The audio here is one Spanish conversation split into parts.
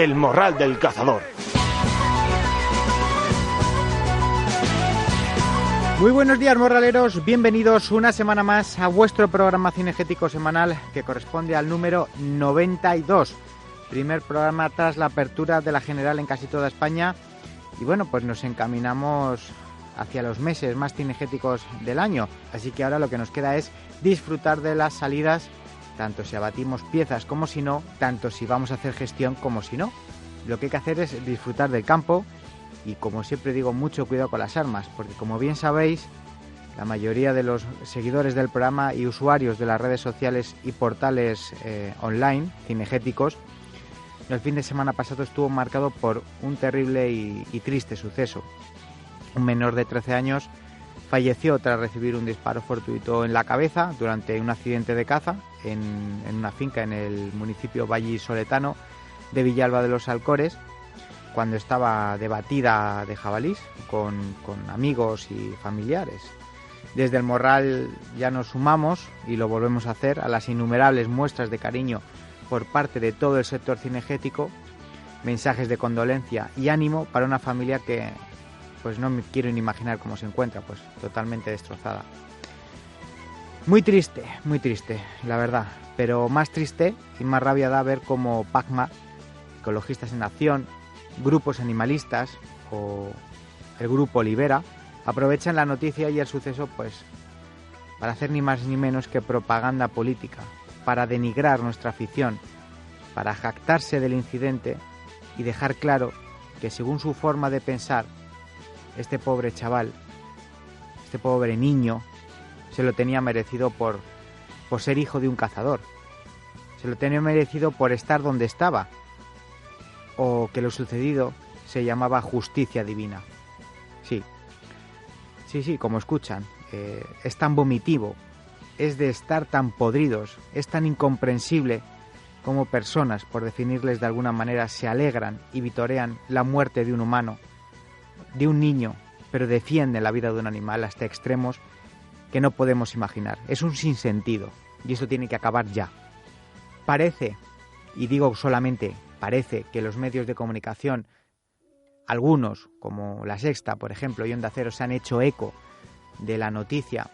El Morral del Cazador. Muy buenos días, morraleros, bienvenidos una semana más a vuestro programa cinegético semanal que corresponde al número 92, primer programa tras la apertura de la general en casi toda España. Y bueno, pues nos encaminamos hacia los meses más cinegéticos del año, así que ahora lo que nos queda es disfrutar de las salidas, tanto si abatimos piezas como si no, tanto si vamos a hacer gestión como si no. Lo que hay que hacer es disfrutar del campo. Y como siempre digo, mucho cuidado con las armas, porque como bien sabéis, la mayoría de los seguidores del programa y usuarios de las redes sociales y portales online cinegéticos, el fin de semana pasado estuvo marcado por un terrible y triste suceso. Un menor de 13 años falleció tras recibir un disparo fortuito en la cabeza durante un accidente de caza en una finca en el municipio vallisoletano de Villalba de los Alcores, cuando estaba de batida de jabalís con amigos y familiares. Desde el Morral ya nos sumamos, y lo volvemos a hacer, a las innumerables muestras de cariño por parte de todo el sector cinegético, mensajes de condolencia y ánimo para una familia que pues no me quiero ni imaginar cómo se encuentra, pues totalmente destrozada. Muy triste, la verdad, pero más triste y más rabia da ver cómo PACMA, Ecologistas en Acción, grupos animalistas o el grupo Libera aprovechan la noticia y el suceso pues para hacer ni más ni menos que propaganda política, para denigrar nuestra afición, para jactarse del incidente y dejar claro que según su forma de pensar, este pobre chaval, este pobre niño, se lo tenía merecido por ser hijo de un cazador, se lo tenía merecido por estar donde estaba, o que lo sucedido se llamaba justicia divina. Sí, como escuchan, es tan vomitivo, es de estar tan podridos, es tan incomprensible como personas, por definirles de alguna manera, se alegran y vitorean la muerte de un humano, de un niño, pero defienden la vida de un animal hasta extremos que no podemos imaginar. Es un sinsentido y eso tiene que acabar ya. Parece, y digo solamente parece, que los medios de comunicación, algunos, como La Sexta, por ejemplo, y Onda Cero, se han hecho eco de la noticia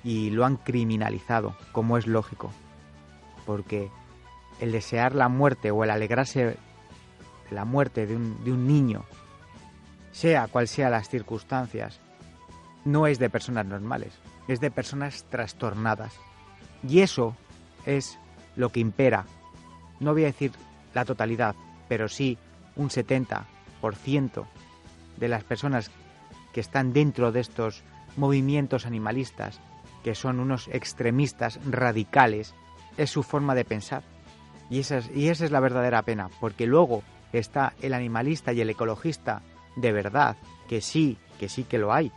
y lo han criminalizado, como es lógico. Porque el desear la muerte o el alegrarse de la muerte de un niño, sea cual sea las circunstancias, no es de personas normales, es de personas trastornadas. Y eso es lo que impera. No voy a decir la totalidad, pero sí un 70% de las personas que están dentro de estos movimientos animalistas, que son unos extremistas radicales, es su forma de pensar. Y esa es la verdadera pena, porque luego está el animalista y el ecologista de verdad, que sí que lo hay,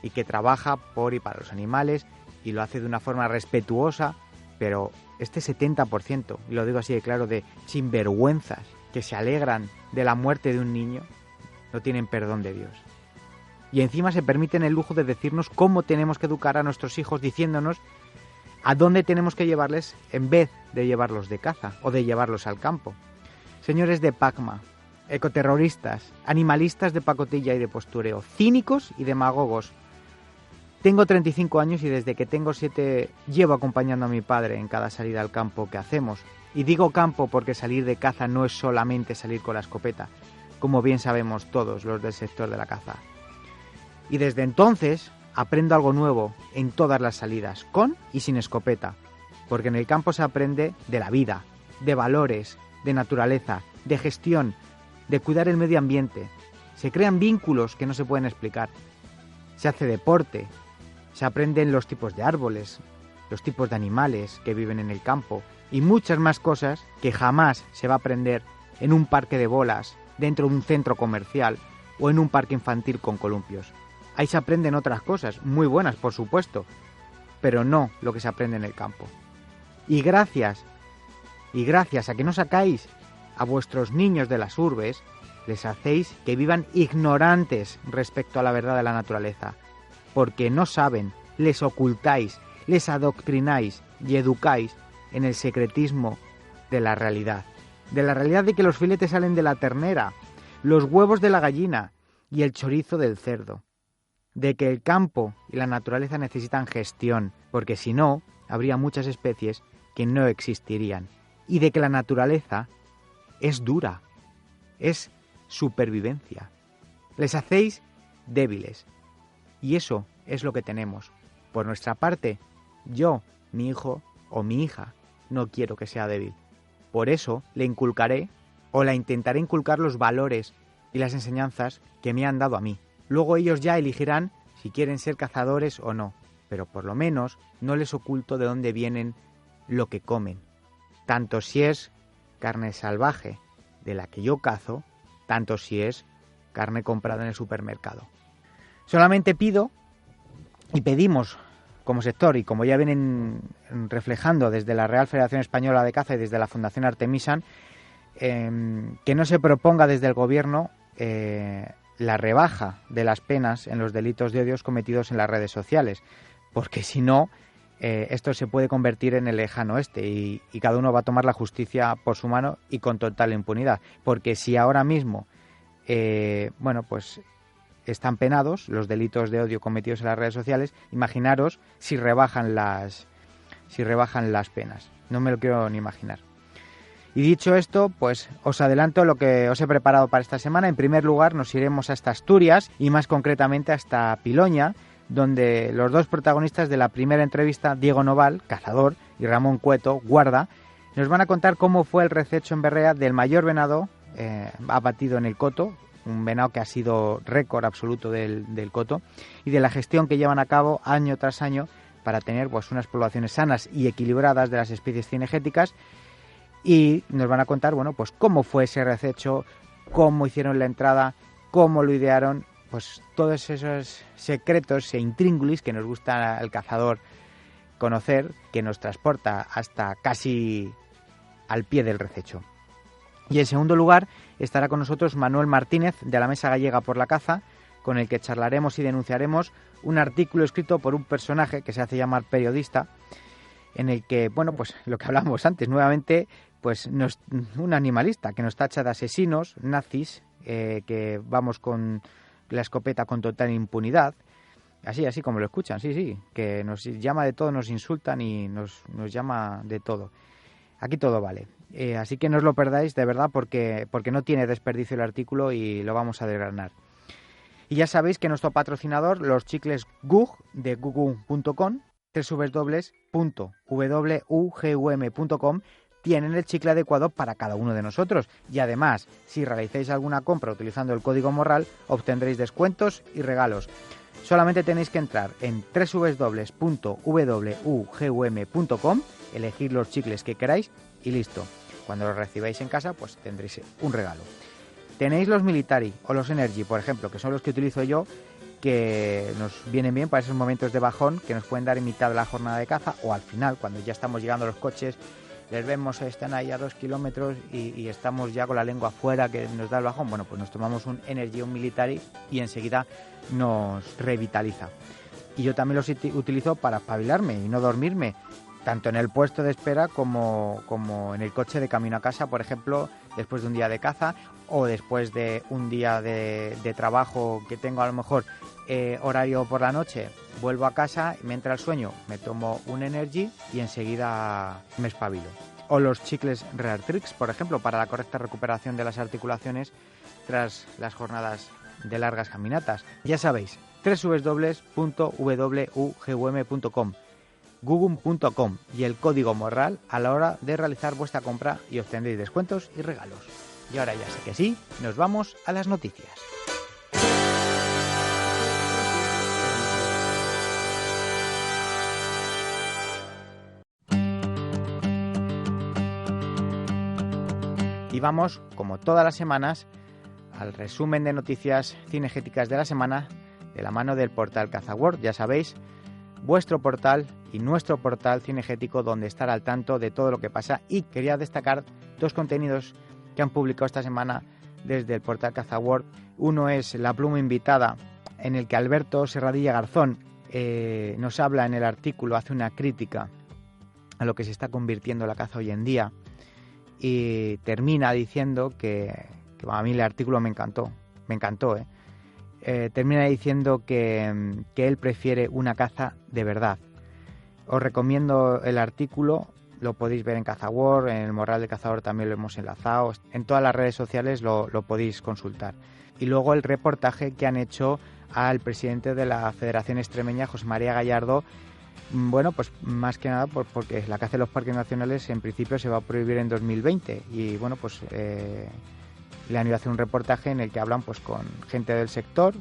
y que trabaja por y para los animales, y lo hace de una forma respetuosa, pero este 70%, y lo digo así de claro, de sinvergüenzas que se alegran de la muerte de un niño, no tienen perdón de Dios. Y encima se permiten el lujo de decirnos cómo tenemos que educar a nuestros hijos, diciéndonos a dónde tenemos que llevarles en vez de llevarlos de caza o de llevarlos al campo. Señores de PACMA, ecoterroristas, animalistas de pacotilla y de postureo, cínicos y demagogos. Tengo 35 años y desde que tengo 7 llevo acompañando a mi padre en cada salida al campo que hacemos. Y digo campo porque salir de caza no es solamente salir con la escopeta, como bien sabemos todos los del sector de la caza. Y desde entonces aprendo algo nuevo en todas las salidas, con y sin escopeta, porque en el campo se aprende de la vida, de valores, de naturaleza, de gestión, de cuidar el medio ambiente. Se crean vínculos que no se pueden explicar. Se hace deporte. Se aprenden los tipos de árboles, los tipos de animales que viven en el campo y muchas más cosas que jamás se va a aprender en un parque de bolas, dentro de un centro comercial o en un parque infantil con columpios. Ahí se aprenden otras cosas, muy buenas por supuesto, pero no lo que se aprende en el campo. Y gracias a que no sacáis a vuestros niños de las urbes, les hacéis que vivan ignorantes respecto a la verdad de la naturaleza. Porque no saben, les ocultáis, les adoctrináis y educáis en el secretismo de la realidad. de la realidad de que los filetes salen de la ternera, los huevos de la gallina y el chorizo del cerdo, de que el campo y la naturaleza necesitan gestión, porque si no, habría muchas especies que no existirían, y de que la naturaleza es dura, es supervivencia. Les hacéis débiles, y eso es lo que tenemos. Por nuestra parte, yo, mi hijo o mi hija, no quiero que sea débil. Por eso le inculcaré o la intentaré inculcar los valores y las enseñanzas que me han dado a mí. Luego ellos ya elegirán si quieren ser cazadores o no, pero por lo menos no les oculto de dónde vienen lo que comen. Tanto si es carne salvaje de la que yo cazo, tanto si es carne comprada en el supermercado. Solamente pido y pedimos como sector, y como ya vienen reflejando desde la Real Federación Española de Caza y desde la Fundación Artemisan, que no se proponga desde el Gobierno la rebaja de las penas en los delitos de odios cometidos en las redes sociales, porque si no, esto se puede convertir en el lejano oeste y cada uno va a tomar la justicia por su mano y con total impunidad. Porque si ahora mismo, pues están penados los delitos de odio cometidos en las redes sociales, imaginaros si rebajan las penas. No me lo quiero ni imaginar. Y dicho esto, pues os adelanto lo que os he preparado para esta semana. En primer lugar, nos iremos hasta Asturias y más concretamente hasta Piloña, donde los dos protagonistas de la primera entrevista, Diego Noval, cazador, y Ramón Cueto, guarda, nos van a contar cómo fue el rececho en Berrea del mayor venado abatido en el coto, un venado que ha sido récord absoluto del coto, y de la gestión que llevan a cabo año tras año para tener pues unas poblaciones sanas y equilibradas de las especies cinegéticas. Y nos van a contar, pues cómo fue ese rececho, cómo hicieron la entrada, cómo lo idearon, pues todos esos secretos e intríngulis que nos gusta al cazador conocer, que nos transporta hasta casi al pie del rececho. Y en segundo lugar estará con nosotros Manuel Martínez, de la Mesa Gallega por la Caza, con el que charlaremos y denunciaremos un artículo escrito por un personaje que se hace llamar periodista, en el que, pues lo que hablamos antes, nuevamente, pues un animalista que nos tacha de asesinos, nazis, que vamos con la escopeta con total impunidad, así como lo escuchan, sí, que nos llama de todo, nos insultan y nos llama de todo. Aquí todo vale. Así que no os lo perdáis, de verdad, porque no tiene desperdicio el artículo y lo vamos a desgranar. Y ya sabéis que nuestro patrocinador, los chicles Gug de gugum.com, www.wugum.com, tienen el chicle adecuado para cada uno de nosotros. Y además, si realizáis alguna compra utilizando el código Morral, obtendréis descuentos y regalos. Solamente tenéis que entrar en www.wugum.com, elegir los chicles que queráis y listo. Cuando los recibáis en casa, pues tendréis un regalo. Tenéis los Military o los Energy, por ejemplo, que son los que utilizo yo, que nos vienen bien para esos momentos de bajón que nos pueden dar en mitad de la jornada de caza o al final, cuando ya estamos llegando a los coches, les vemos, están ahí a 2 kilómetros y estamos ya con la lengua afuera, que nos da el bajón. Bueno, pues nos tomamos un Energy, un Military y enseguida nos revitaliza. Y yo también los utilizo para espabilarme y no dormirme, tanto en el puesto de espera como en el coche de camino a casa, por ejemplo, después de un día de caza o después de un día de trabajo que tengo a lo mejor horario por la noche, vuelvo a casa, me entra el sueño, me tomo un Energy y enseguida me espabilo. O los chicles Reartrix, por ejemplo, para la correcta recuperación de las articulaciones tras las jornadas de largas caminatas. Ya sabéis, www.wugum.com, gugum.com y el código Morral a la hora de realizar vuestra compra y obtendréis descuentos y regalos. Y ahora ya sé que sí, nos vamos a las noticias. Y vamos, como todas las semanas, al resumen de noticias cinegéticas de la semana de la mano del portal CazaWorld. Ya sabéis, vuestro portal y nuestro portal cinegético donde estar al tanto de todo lo que pasa. Y quería destacar dos contenidos que han publicado esta semana desde el portal CazaWorld. Uno es La pluma invitada, en el que Alberto Serradilla Garzón nos habla en el artículo, hace una crítica a lo que se está convirtiendo la caza hoy en día y termina diciendo que a mí el artículo me encantó, termina diciendo que él prefiere una caza de verdad. Os recomiendo el artículo, lo podéis ver en CazaWorld, en el Morral del Cazador también lo hemos enlazado, en todas las redes sociales lo podéis consultar. Y luego el reportaje que han hecho al presidente de la Federación Extremeña, José María Gallardo, bueno, pues más que nada porque la caza en los parques nacionales en principio se va a prohibir en 2020 y bueno, pues le han ido a hacer un reportaje en el que hablan pues con gente del sector,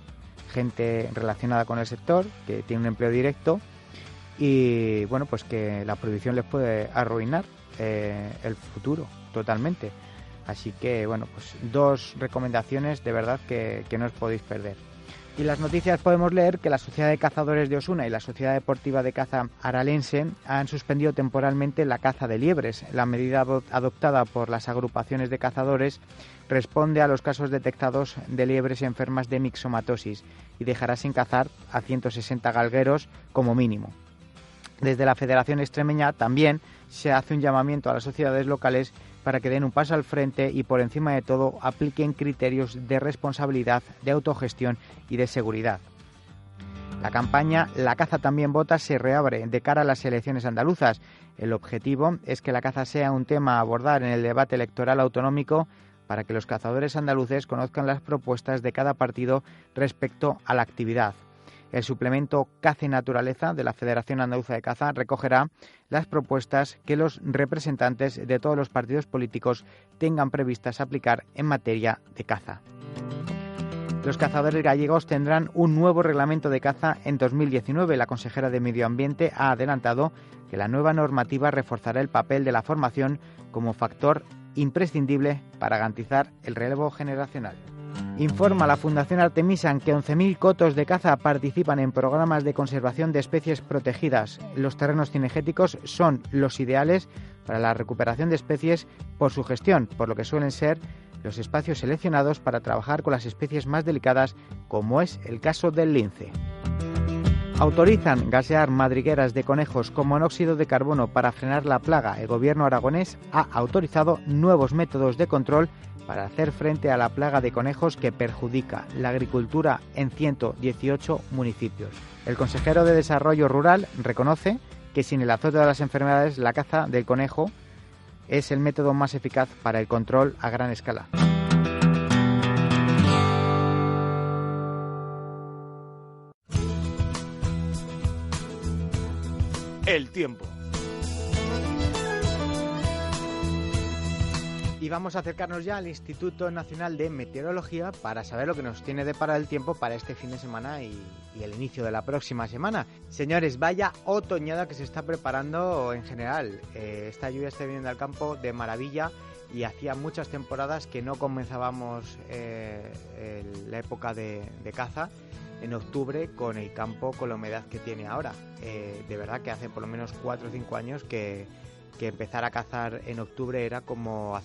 gente relacionada con el sector, que tiene un empleo directo y bueno, pues que la prohibición les puede arruinar el futuro totalmente. Así que bueno, pues 2 recomendaciones de verdad que no os podéis perder. Y en las noticias podemos leer que la Sociedad de Cazadores de Osuna y la Sociedad Deportiva de Caza Aralense han suspendido temporalmente la caza de liebres. La medida adoptada por las agrupaciones de cazadores responde a los casos detectados de liebres enfermas de mixomatosis y dejará sin cazar a 160 galgueros como mínimo. Desde la Federación Extremeña también se hace un llamamiento a las sociedades locales para que den un paso al frente y por encima de todo apliquen criterios de responsabilidad, de autogestión y de seguridad. La campaña La caza también vota se reabre de cara a las elecciones andaluzas. El objetivo es que la caza sea un tema a abordar en el debate electoral autonómico para que los cazadores andaluces conozcan las propuestas de cada partido respecto a la actividad. El suplemento Caza y Naturaleza de la Federación Andaluza de Caza recogerá las propuestas que los representantes de todos los partidos políticos tengan previstas aplicar en materia de caza. Los cazadores gallegos tendrán un nuevo reglamento de caza en 2019. La consejera de Medio Ambiente ha adelantado que la nueva normativa reforzará el papel de la formación como factor imprescindible para garantizar el relevo generacional. Informa la Fundación Artemisan que 11.000 cotos de caza participan en programas de conservación de especies protegidas. Los terrenos cinegéticos son los ideales para la recuperación de especies por su gestión, por lo que suelen ser los espacios seleccionados para trabajar con las especies más delicadas, como es el caso del lince. Autorizan gasear madrigueras de conejos con monóxido de carbono para frenar la plaga. El gobierno aragonés ha autorizado nuevos métodos de control para hacer frente a la plaga de conejos que perjudica la agricultura en 118 municipios. El consejero de Desarrollo Rural reconoce que sin el azote de las enfermedades, la caza del conejo es el método más eficaz para el control a gran escala. El tiempo. Y vamos a acercarnos ya al Instituto Nacional de Meteorología para saber lo que nos tiene deparado el tiempo para este fin de semana y el inicio de la próxima semana. Señores, vaya otoñada que se está preparando en general. Esta lluvia está viniendo al campo de maravilla y hacía muchas temporadas que no comenzábamos la época de caza en octubre con el campo, con la humedad que tiene ahora. De verdad que hace por lo menos 4 o 5 años que empezar a cazar en octubre era como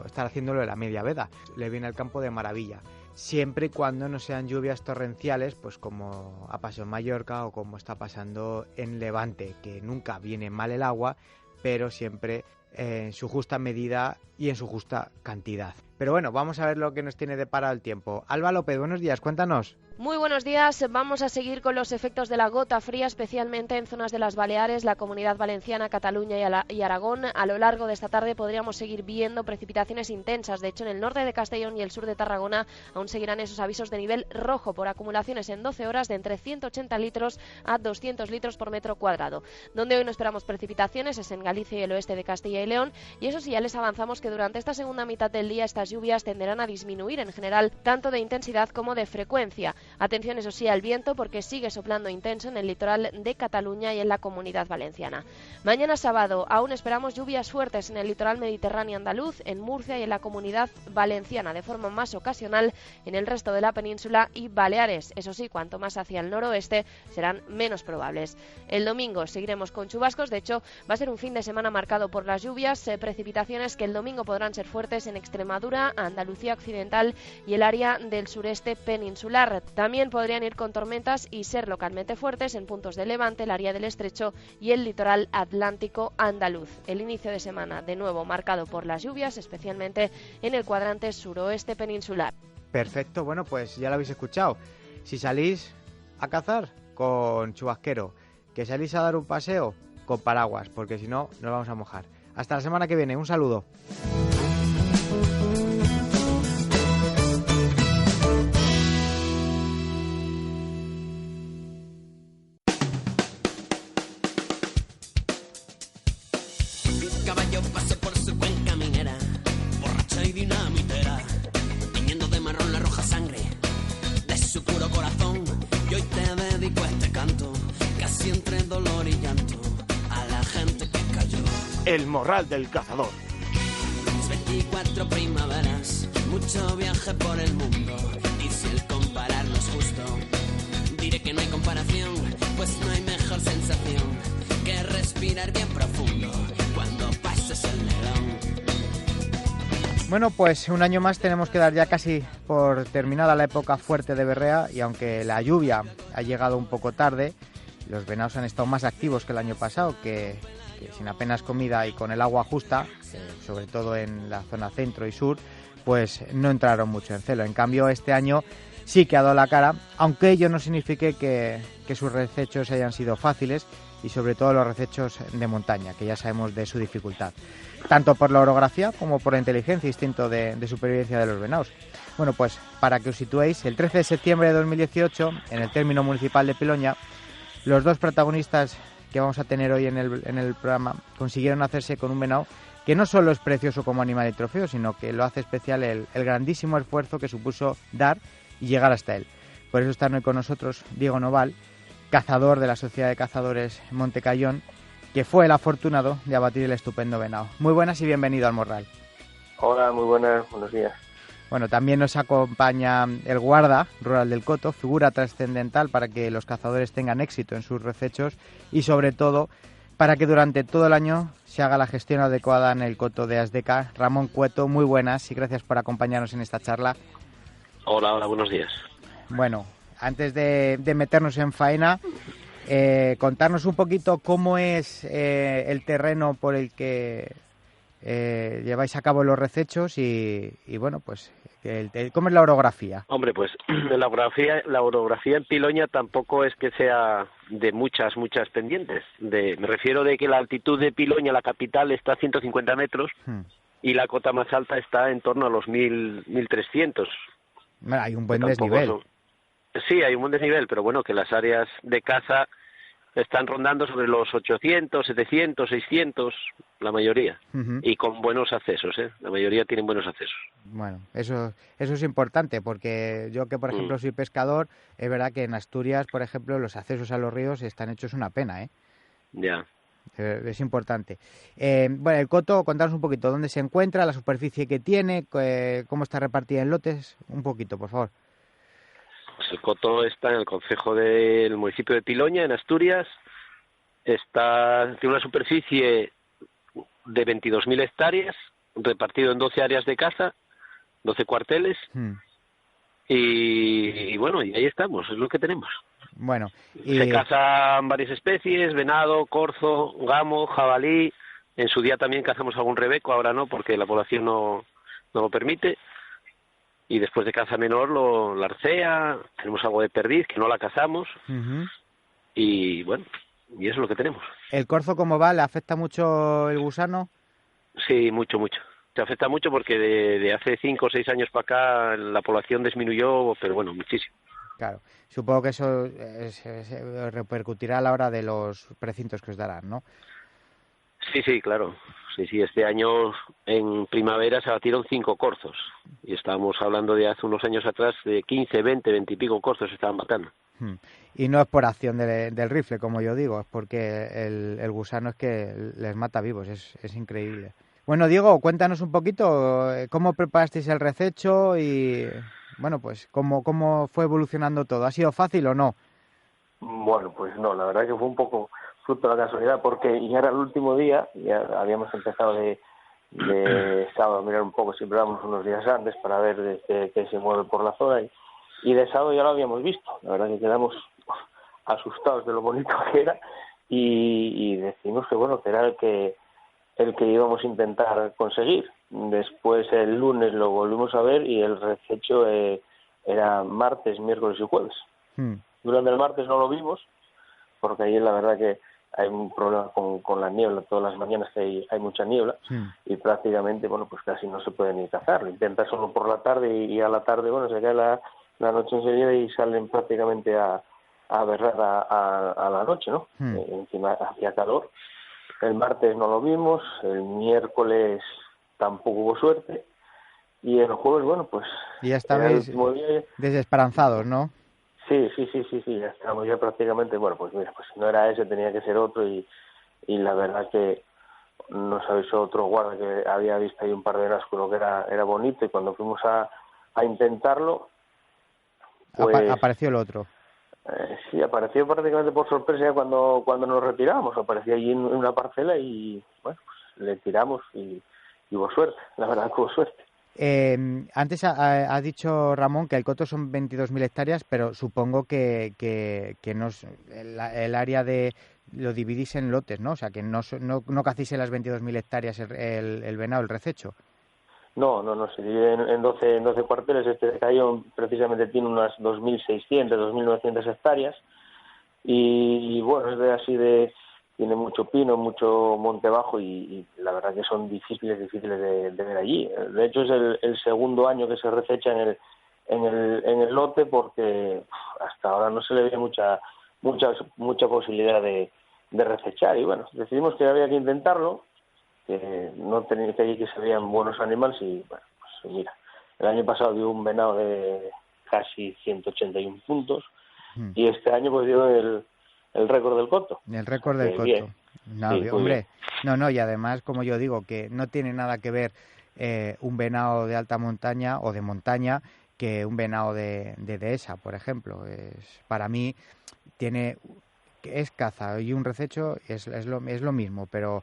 estar haciéndolo de la media veda. Le viene al campo de maravilla. Siempre y cuando no sean lluvias torrenciales, pues como ha pasado en Mallorca o como está pasando en Levante, que nunca viene mal el agua, pero siempre en su justa medida y en su justa cantidad. Pero bueno, vamos a ver lo que nos tiene deparado el tiempo. Alba López, buenos días, cuéntanos. Muy buenos días. Vamos a seguir con los efectos de la gota fría, especialmente en zonas de las Baleares, la Comunidad Valenciana, Cataluña y Aragón. A lo largo de esta tarde podríamos seguir viendo precipitaciones intensas. De hecho, en el norte de Castellón y el sur de Tarragona aún seguirán esos avisos de nivel rojo por acumulaciones en 12 horas de entre 180 litros a 200 litros por metro cuadrado. Donde hoy no esperamos precipitaciones es en Galicia y el oeste de Castilla y León. Y eso sí, ya les avanzamos que durante esta segunda mitad del día estas lluvias tenderán a disminuir en general, tanto de intensidad como de frecuencia. Atención, eso sí, al viento, porque sigue soplando intenso en el litoral de Cataluña y en la Comunidad Valenciana. Mañana sábado aún esperamos lluvias fuertes en el litoral mediterráneo andaluz, en Murcia y en la Comunidad Valenciana, de forma más ocasional en el resto de la península y Baleares. Eso sí, cuanto más hacia el noroeste serán menos probables. El domingo seguiremos con chubascos. De hecho, va a ser un fin de semana marcado por las lluvias, precipitaciones que el domingo podrán ser fuertes en Extremadura Extremadura, Andalucía occidental y el área del sureste peninsular. También podrían ir con tormentas y ser localmente fuertes en puntos de Levante, el área del Estrecho y el litoral atlántico andaluz. El inicio de semana de nuevo marcado por las lluvias, especialmente en el cuadrante suroeste peninsular. Perfecto, bueno, pues ya lo habéis escuchado. Si salís a cazar, con chubasquero. Que salís a dar un paseo, con paraguas, porque si no, nos vamos a mojar. Hasta la semana que viene, un saludo. Caballo pasó por su cuenca minera, borracha y dinamitera, tiñendo de marrón la roja sangre de su puro corazón. Y hoy te dedico este canto, casi entre dolor y llanto, a la gente que cayó. El morral del cazador. 24 primaveras, mucho viaje por el mundo, y si el compararlo es justo, diré que no hay comparación, pues no hay mejor sensación que respirar bien profundo cuando pases el Nerón. Bueno, pues un año más tenemos que dar ya casi por terminada la época fuerte de berrea, y aunque la lluvia ha llegado un poco tarde, los venados han estado más activos que el año pasado, que sin apenas comida y con el agua justa, sobre todo en la zona centro y sur, pues no entraron mucho en celo. En cambio, este año sí que ha dado la cara, aunque ello no signifique que sus recechos hayan sido fáciles, y sobre todo los recechos de montaña, que ya sabemos de su dificultad, tanto por la orografía como por la inteligencia e instinto de supervivencia de los venados. Bueno, pues para que os situéis, el 13 de septiembre de 2018, en el término municipal de Piloña, los dos protagonistas que vamos a tener hoy en el programa consiguieron hacerse con un venado que no solo es precioso como animal y trofeo, sino que lo hace especial el grandísimo esfuerzo que supuso dar y llegar hasta él. Por eso están hoy con nosotros Diego Noval, cazador de la Sociedad de Cazadores Montecayón, que fue el afortunado de abatir el estupendo venado. Muy buenas y bienvenido al Morral. Hola, muy buenas, buenos días. Bueno, también nos acompaña el guarda rural del Coto, figura trascendental para que los cazadores tengan éxito en sus recechos y sobre todo para que durante todo el año se haga la gestión adecuada en el Coto de Asdeca. Ramón Cueto, muy buenas y gracias por acompañarnos en esta charla. Hola, buenos días. Bueno, antes de meternos en faena, contarnos un poquito cómo es el terreno por el que lleváis a cabo los recechos y bueno, pues ¿cómo es la orografía? Hombre, pues la orografía en Piloña tampoco es que sea de muchas pendientes. Me refiero de que la altitud de Piloña, la capital, está a 150 metros y la cota más alta está en torno a los 1.300. Bueno, hay un buen desnivel. Sí, hay un buen desnivel, pero bueno, que las áreas de caza están rondando sobre los 800, 700, 600, la mayoría, y con buenos accesos, la mayoría tienen buenos accesos. Bueno, eso es importante, porque yo que, por ejemplo, soy pescador, es verdad que en Asturias, por ejemplo, los accesos a los ríos están hechos una pena, ¿eh? Ya. Es importante. Bueno, el Coto, contanos un poquito dónde se encuentra, la superficie que tiene, cómo está repartida en lotes, un poquito, por favor. Pues el Coto está en el concejo del municipio de Piloña, en Asturias. Tiene una superficie de 22.000 hectáreas, repartido en 12 áreas de caza, 12 cuarteles. Y bueno, y ahí estamos, es lo que tenemos. Bueno, Se cazan varias especies: venado, corzo, gamo, jabalí. En su día también cazamos algún rebeco, ahora no, porque la población no lo permite. Y después de caza menor, la arcea, tenemos algo de perdiz, que no la cazamos. Y bueno, y eso es lo que tenemos. ¿El corzo cómo va? ¿Le afecta mucho el gusano? Sí, mucho. Se afecta mucho porque de hace 5 o 6 años para acá la población disminuyó, pero bueno, muchísimo. Claro, supongo que eso repercutirá a la hora de los precintos que os darán, ¿no? Sí, claro. Sí, este año en primavera se abatieron 5 corzos. Y estábamos hablando de hace unos años atrás de 15, 20 y pico corzos se estaban matando. Y no es por acción del rifle, como yo digo, es porque el gusano es que les mata vivos, es increíble. Bueno, Diego, cuéntanos un poquito cómo preparasteis el rececho y, bueno, pues cómo fue evolucionando todo. ¿Ha sido fácil o no? Bueno, pues no, la verdad que fue un poco fruto de la casualidad, porque ya era el último día, ya habíamos empezado de de sábado mirar un poco, siempre vamos unos días antes para ver qué se mueve por la zona, y de sábado ya lo habíamos visto. La verdad que quedamos asustados de lo bonito que era, y decimos que bueno, que era el que íbamos a intentar conseguir. Después el lunes lo volvimos a ver y el rececho era martes, miércoles y jueves. Durante el martes no lo vimos, porque ahí la verdad que hay un problema con la niebla, todas las mañanas que hay mucha niebla, y prácticamente, bueno, pues casi no se puede ni cazar. Lo intenta solo por la tarde, y a la tarde, bueno, se cae la noche enseguida y salen prácticamente a berrar a la noche, ¿no? Encima hacía calor. El martes no lo vimos, el miércoles tampoco hubo suerte, y el jueves, bueno, pues... Y ya estabais desesperanzados, ¿no? Sí, ya estamos ya prácticamente, bueno, pues mira, pues si no era ese tenía que ser otro, y la verdad que nos avisó otro guarda que había visto ahí un par de horas con lo que era bonito, y cuando fuimos a intentarlo, pues... Apareció el otro. Sí, apareció prácticamente por sorpresa ya cuando nos retiramos, apareció allí en una parcela y, bueno, pues le tiramos y hubo suerte, la verdad que hubo suerte. Antes ha dicho Ramón que el coto son 22.000 hectáreas, pero supongo que no el área lo dividís en lotes, ¿no? O sea, que no cacéis en las 22.000 hectáreas el venado, el rececho. No, se divide en 12 cuarteles. Este cayo precisamente tiene unas 2.600, 2.900 hectáreas, y bueno, tiene mucho pino, mucho monte bajo, y la verdad que son difíciles de ver allí. De hecho es el segundo año que se rececha en el lote, porque hasta ahora no se le veía mucha posibilidad de recechar, y bueno, decidimos que había que intentarlo, que no tenía que se veían buenos animales, y bueno, pues mira, el año pasado dio un venado de casi 181 puntos, y este año pues dio el récord del coto. El récord del coto. Bien. No, Sí, hombre, no, y además, como yo digo, que no tiene nada que ver un venado de alta montaña o de montaña que un venado de dehesa, por ejemplo. Para mí es caza, y un rececho es lo mismo, pero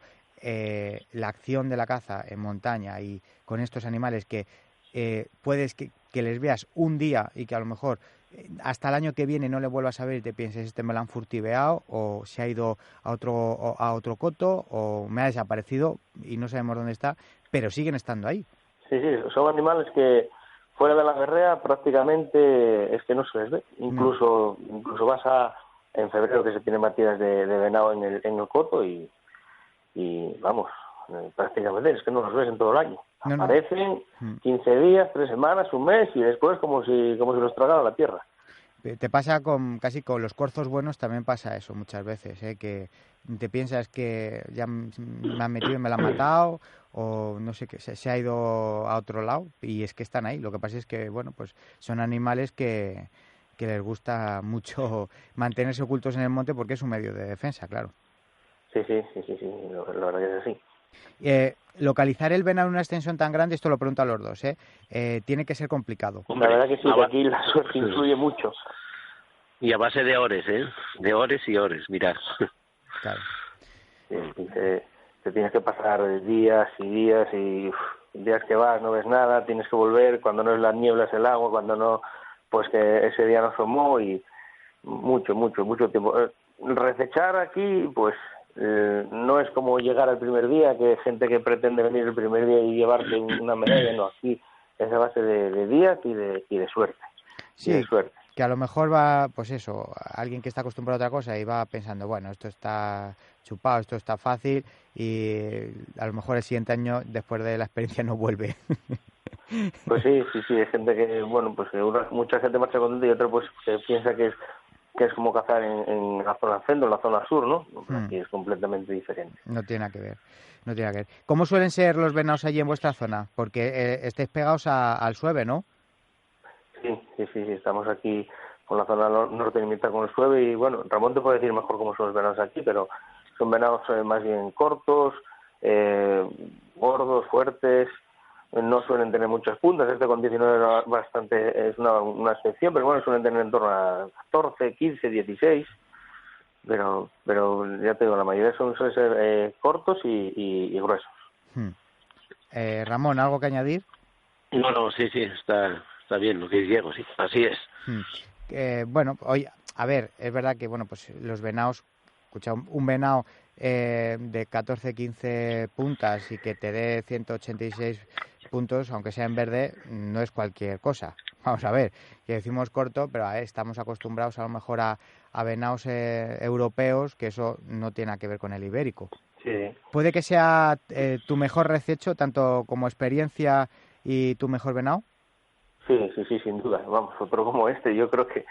la acción de la caza en montaña y con estos animales que puedes que les veas un día y que a lo mejor hasta el año que viene no le vuelvas a ver y te pienses, me lo han furtiveado, o se ha ido a otro coto, o me ha desaparecido y no sabemos dónde está, pero siguen estando ahí. Sí, son animales que fuera de la berrea prácticamente es que no se les ve. Incluso vas en febrero, que se tienen batidas de venado en el coto, y vamos, prácticamente es que no los ves en todo el año. Aparecen 15 días, 3 semanas, un mes, y después como si los tragara la tierra. Te pasa casi con los corzos buenos, también pasa eso muchas veces, que te piensas que ya me han metido y me la han matado, o no sé qué, se ha ido a otro lado, y es que están ahí. Lo que pasa es que, bueno, pues son animales que les gusta mucho mantenerse ocultos en el monte, porque es un medio de defensa, claro. Sí, la verdad que es así. Localizar el venado en una extensión tan grande, esto lo pregunto a los dos, tiene que ser complicado. La verdad que sí, que aquí la suerte influye mucho. Y a base de hores, de hores y hores, mirad. Claro. Sí, te tienes que pasar días y días, y días que vas, no ves nada, tienes que volver, cuando no es la niebla es el agua, cuando no, pues que ese día no asomó, y mucho tiempo. Recechar aquí, pues no es como llegar al primer día, que hay gente que pretende venir el primer día y llevarte una medalla. No, aquí es a base de días y de suerte. Sí, de suerte. Que a lo mejor va, pues eso, alguien que está acostumbrado a otra cosa y va pensando, bueno, esto está chupado, esto está fácil, y a lo mejor el siguiente año, después de la experiencia, no vuelve. Pues sí, hay gente que, bueno, pues mucha gente marcha contenta, y otra pues que piensa que es como cazar en la zona centro, en la zona sur, ¿no? Aquí es completamente diferente. No tiene nada que ver. ¿Cómo suelen ser los venados allí en vuestra zona? Porque estáis pegados al Sueve, ¿no? Sí, estamos aquí con la zona norte limita con el Sueve, y bueno, Ramón te puede decir mejor cómo son los venados aquí, pero son venados más bien cortos, gordos, fuertes, no suelen tener muchas puntas. Este con 19 es una excepción, pero bueno, suelen tener en torno a 14, 15, 16, pero ya te digo, la mayoría suelen ser cortos y gruesos. Ramón, ¿algo que añadir? No, sí, está bien lo que dice Diego, sí, así es. Bueno, hoy, a ver, es verdad que, bueno, pues los venados, escucha, un venado de 14, 15 puntas y que te dé 186 puntos, aunque sea en verde, no es cualquier cosa. Vamos a ver, que decimos corto, pero estamos acostumbrados a lo mejor a venados europeos, que eso no tiene nada que ver con el ibérico. Sí. ¿Puede que sea tu mejor rececho, tanto como experiencia y tu mejor venado? Sí, sin duda. Vamos, otro como este, yo creo que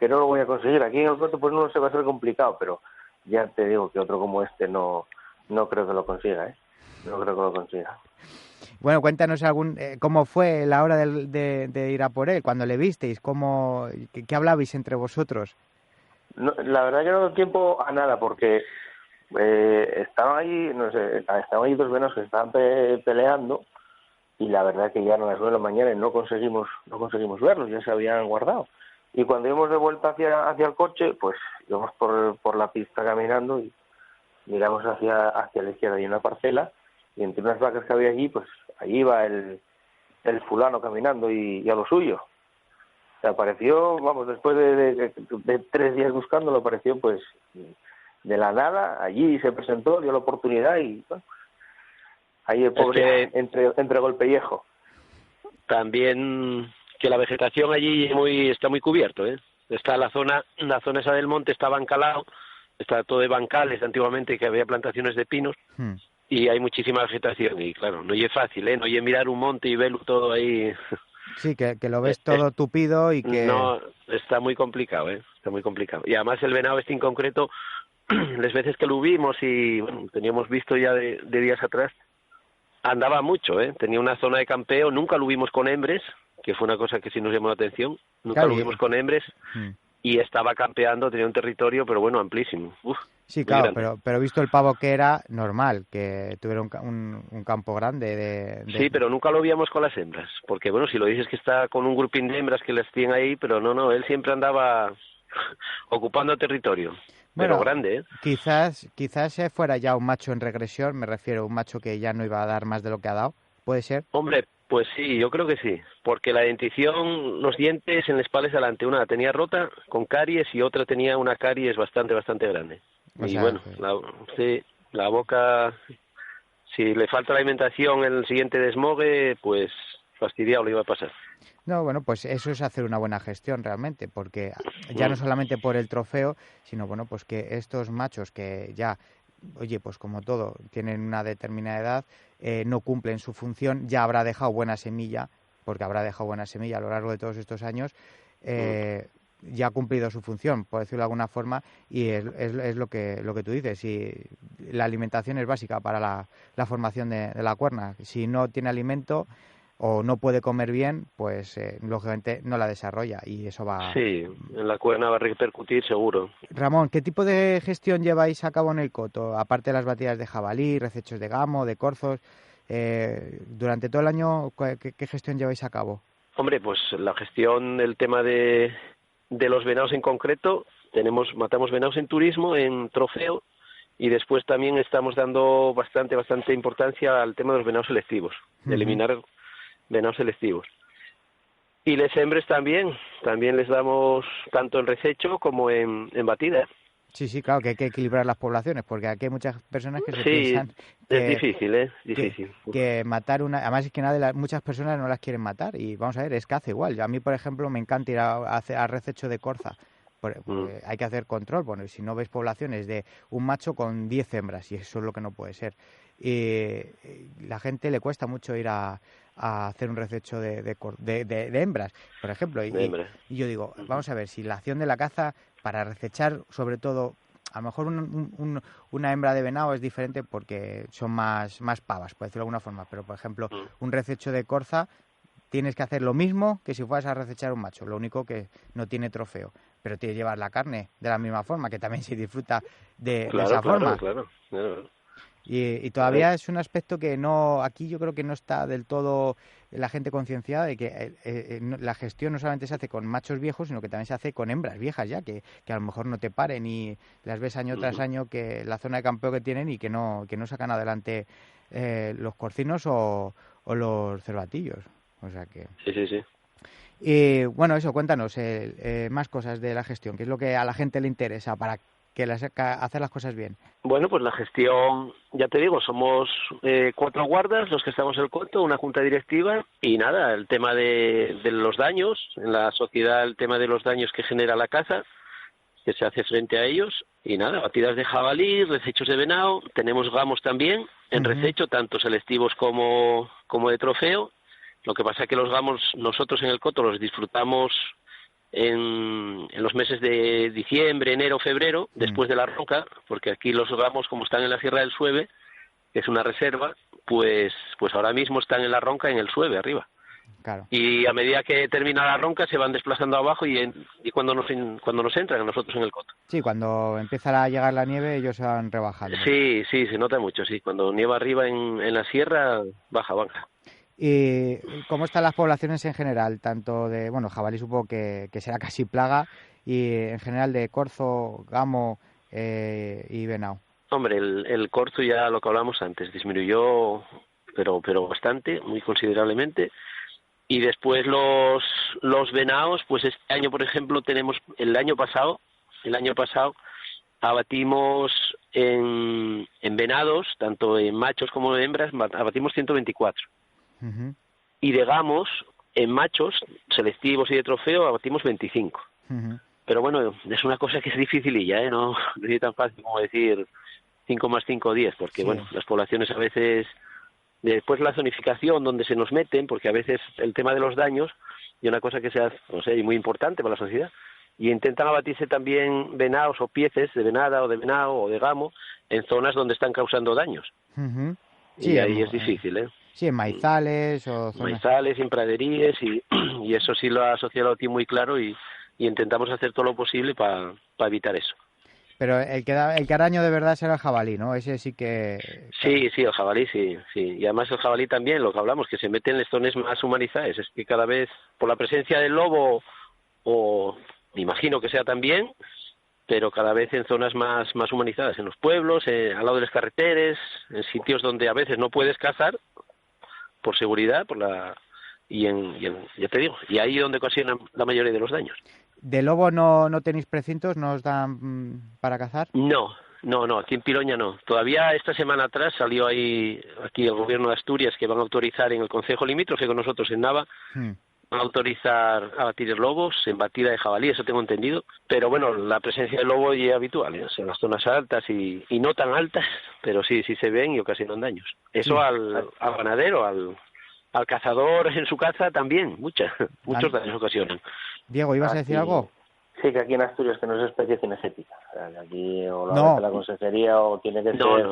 no lo voy a conseguir. Aquí en el corto pues no se va a ser complicado, pero ya te digo que otro como este no creo que lo consiga, ¿eh? No creo que lo consiga. Bueno, cuéntanos cómo fue la hora de ir a por él, cuando le visteis, qué hablabais entre vosotros. No, la verdad que no doy tiempo a nada, porque estaban ahí, no sé, estaban ahí dos venados que estaban peleando, y la verdad que ya a las 9 de la mañana no conseguimos verlos, ya se habían guardado. Y cuando íbamos de vuelta hacia el coche, pues íbamos por la pista caminando y miramos hacia la izquierda y una parcela, y entre unas vacas que había allí, pues allí iba el fulano caminando y a lo suyo. Se apareció, vamos, después de 3 días buscándolo, apareció pues de la nada, allí se presentó, dio la oportunidad y bueno, ahí el pobre entregó el pellejo. También que la vegetación allí está muy cubierto, ¿eh? Está la zona esa del monte está bancalado, está todo de bancales antiguamente, que había plantaciones de pinos, y hay muchísima vegetación, y claro, no es fácil, ¿eh? No es mirar un monte y verlo todo ahí. Sí, que lo ves todo tupido y que... No, está muy complicado, ¿eh? Está muy complicado. Y además el venado este en concreto, las veces que lo vimos y bueno, teníamos visto ya de días atrás, andaba mucho, ¿eh? Tenía una zona de campeo, nunca lo vimos con hembres, que fue una cosa que sí nos llamó la atención, nunca lo vimos con hembres, y estaba campeando, tenía un territorio, pero bueno, amplísimo. Sí, claro, pero visto el pavo que era, normal que tuviera un campo grande Sí, pero nunca lo veíamos con las hembras, porque bueno, si lo dices que está con un grupín de hembras que las tienen ahí, pero no, él siempre andaba ocupando territorio. Bueno, pero grande, ¿eh? Quizás fuera ya un macho en regresión, me refiero a un macho que ya no iba a dar más de lo que ha dado, ¿puede ser? Hombre, pues sí, yo creo que sí, porque la dentición, los dientes en la espalda es delante, una tenía rota con caries y otra tenía una caries bastante grande. Y bueno, la boca, si le falta la alimentación en el siguiente desmogue, pues fastidiado le iba a pasar. No, bueno, pues eso es hacer una buena gestión realmente, porque ya no solamente por el trofeo, sino bueno, pues que estos machos que ya, oye, pues como todo, tienen una determinada edad, no cumplen su función, ya habrá dejado buena semilla, porque habrá dejado buena semilla a lo largo de todos estos años, ya ha cumplido su función, por decirlo de alguna forma, y es lo que tú dices, y la alimentación es básica para la formación de la cuerna. Si no tiene alimento o no puede comer bien, pues lógicamente no la desarrolla y eso va... Sí, en la cuerna va a repercutir seguro. Ramón, ¿qué tipo de gestión lleváis a cabo en el coto? Aparte de las batidas de jabalí, recechos de gamo, de corzos, durante todo el año, ¿qué gestión lleváis a cabo? Hombre, pues la gestión, el tema de los venados en concreto, matamos venados en turismo, en trofeo, y después también estamos dando bastante importancia al tema de los venados selectivos, de eliminar venados selectivos. Y les hembres también les damos tanto en rececho como en batida. Sí, claro, que hay que equilibrar las poblaciones, porque aquí hay muchas personas que se piensan que... es difícil, difícil. Que matar además es que muchas personas no las quieren matar, y vamos a ver, es caza igual. A mí, por ejemplo, me encanta ir a rececho de corza, porque hay que hacer control, bueno, si no ves poblaciones de un macho con 10 hembras, y eso es lo que no puede ser. Y la gente le cuesta mucho ir a hacer un rececho de hembras, por ejemplo, y yo digo, vamos a ver, si la acción de la caza para recechar, sobre todo, a lo mejor una hembra de venado es diferente porque son más pavas, por decirlo de alguna forma, pero por ejemplo, un rececho de corza tienes que hacer lo mismo que si fueras a recechar un macho, lo único que no tiene trofeo, pero tienes que llevar la carne de la misma forma, que también se disfruta de esa forma. Claro. Y todavía es un aspecto que aquí yo creo que no está del todo la gente concienciada de que la gestión no solamente se hace con machos viejos, sino que también se hace con hembras viejas ya, que a lo mejor no te paren y las ves año tras año que la zona de campeo que tienen y que no sacan adelante los corcinos o o los cervatillos. O sea que... Sí. Y bueno, eso, cuéntanos más cosas de la gestión, qué es lo que a la gente le interesa para que hacer las cosas bien. Bueno, pues la gestión, ya te digo, somos 4 guardas los que estamos en el coto, una junta directiva y nada, el tema de los daños, en la sociedad el tema de los daños que genera la caza, que se hace frente a ellos y nada, batidas de jabalí, recechos de venado, tenemos gamos también en rececho, tanto selectivos como de trofeo. Lo que pasa es que los gamos nosotros en el coto los disfrutamos en los meses de diciembre, enero, febrero, después de la ronca, porque aquí los gamos, como están en la Sierra del Sueve, que es una reserva, pues ahora mismo están en la ronca en el Sueve, arriba. Claro. Y a medida que termina la ronca se van desplazando abajo y cuando nos entran a nosotros en el coto. Sí, cuando empieza a llegar la nieve ellos se van rebajando. Sí, se nota mucho, sí. Cuando nieva arriba en la sierra, baja. ¿Y cómo están las poblaciones en general? Tanto de, bueno, jabalí supongo que será casi plaga, y en general de corzo, gamo y venado. Hombre, el corzo ya lo que hablamos antes, disminuyó, pero bastante, muy considerablemente. Y después los venados, pues este año, por ejemplo, tenemos, el año pasado abatimos en venados, tanto en machos como en hembras, abatimos 124. Uh-huh. Y de gamos, en machos, selectivos y de trofeo, abatimos 25. Uh-huh. Pero bueno, es una cosa que es dificililla, no es tan fácil como decir 5 más 5 10, porque sí. Bueno, las poblaciones a veces, después la zonificación donde se nos meten, porque a veces el tema de los daños, y una cosa que se hace, no sé, y muy importante para la sociedad, y intentan abatirse también venados o pieces de venada o de venado o de gamo en zonas donde están causando daños. Uh-huh. Sí, y ahí es difícil, Sí, en maizales o zonas... Maizales, en praderíes, y eso sí lo ha asociado aquí muy claro y intentamos hacer todo lo posible para evitar eso. Pero el que hará daño de verdad será el jabalí, ¿no? Ese sí que... Sí, el jabalí, sí. Y además el jabalí también, lo que hablamos, que se mete en zonas más humanizadas. Es que cada vez, por la presencia del lobo, o me imagino que sea también, pero cada vez en zonas más humanizadas, en los pueblos, al lado de las carreteras, en sitios donde a veces no puedes cazar, por seguridad, ya te digo, y ahí es donde ocasionan la mayoría de los daños. ¿De lobo no tenéis precintos? ¿No os dan para cazar? No, aquí en Piloña no. Todavía esta semana atrás salió aquí el gobierno de Asturias que van a autorizar en el concejo limítrofe con nosotros en Nava, van a autorizar a batir lobos en batida de jabalí, eso tengo entendido, pero bueno, la presencia del lobo ya es habitual, en las zonas altas y no tan altas, pero sí se ven y ocasionan daños. Eso sí. al ganadero, al cazador en su caza también, muchos daños ocasionan. Diego, ¿ibas a decir algo? Sí, que aquí en Asturias que no es especie cinegética. O sea, aquí o lo hace la consejería o tiene que ser...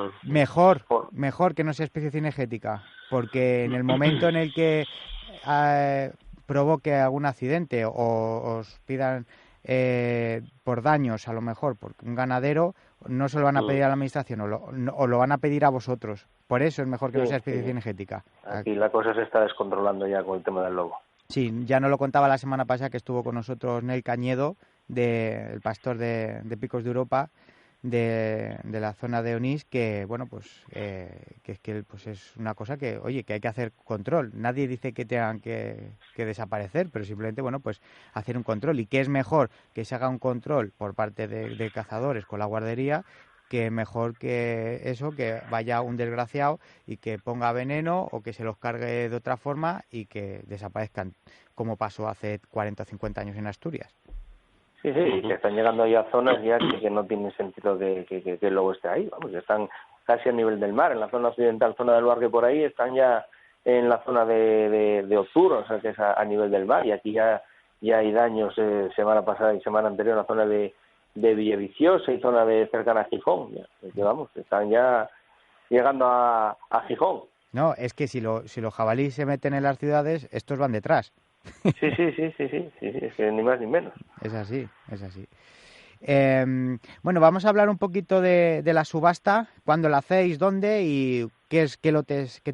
Mejor que no sea especie cinegética, porque en el momento en el que provoque algún accidente o os pidan por daños, a lo mejor, porque un ganadero no se lo van a pedir a la administración o lo van a pedir a vosotros. Por eso es mejor que no sea especie cinegética. Aquí la cosa se está descontrolando ya con el tema del lobo. Sí, ya nos lo contaba la semana pasada que estuvo con nosotros Nel Cañedo, el pastor de Picos de Europa, de la zona de Onís, que bueno, pues que es una cosa que, oye, que hay que hacer control. Nadie dice que tengan que desaparecer, pero simplemente, bueno, pues hacer un control. Y que es mejor que se haga un control por parte de cazadores con la guardería, que mejor que eso, que vaya un desgraciado y que ponga veneno o que se los cargue de otra forma y que desaparezcan, como pasó hace 40 o 50 años en Asturias. Sí, que están llegando ya a zonas ya que no tiene sentido que el lobo esté ahí, vamos, que están casi a nivel del mar, en la zona occidental, zona del Barque por ahí, están ya en la zona de Octuro, o sea que es a nivel del mar, y aquí ya hay daños semana pasada y semana anterior en la zona de Villaviciosa y zona de cercana a Gijón, que vamos, están ya llegando a Gijón. No, es que si los jabalíes se meten en las ciudades, estos van detrás. Sí, es que ni más ni menos. Es así. Bueno, vamos a hablar un poquito de la subasta, cuándo la hacéis, dónde y qué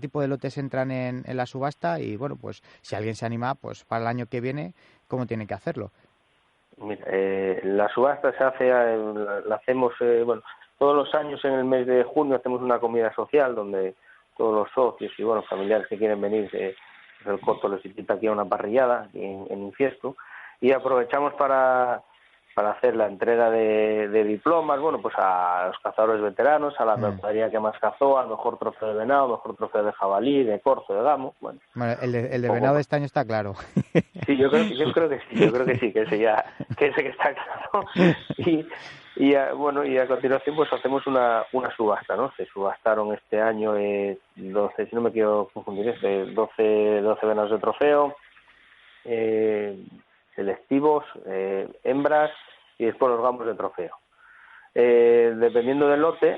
tipo de lotes entran en la subasta y bueno, pues si alguien se anima, pues para el año que viene, ¿cómo tiene que hacerlo? Mira, la subasta se hace, la hacemos, todos los años en el mes de junio hacemos una comida social donde los socios y bueno, familiares que quieren venir, el coto les invita aquí a una parrillada aquí en Infiesto, y aprovechamos para hacer la entrega de diplomas, bueno, pues a los cazadores veteranos, a la mercadería que más cazó, al mejor trofeo de venado, mejor trofeo de jabalí, de corzo, de gamo. Bueno, el de venado de este año está claro. Sí, yo creo que sí, que ese que está claro. Y a continuación pues hacemos una subasta, ¿no? Se subastaron este año 12, si no me quiero confundir, 12 venados de trofeo, selectivos, hembras y después los gamos de trofeo. Dependiendo del lote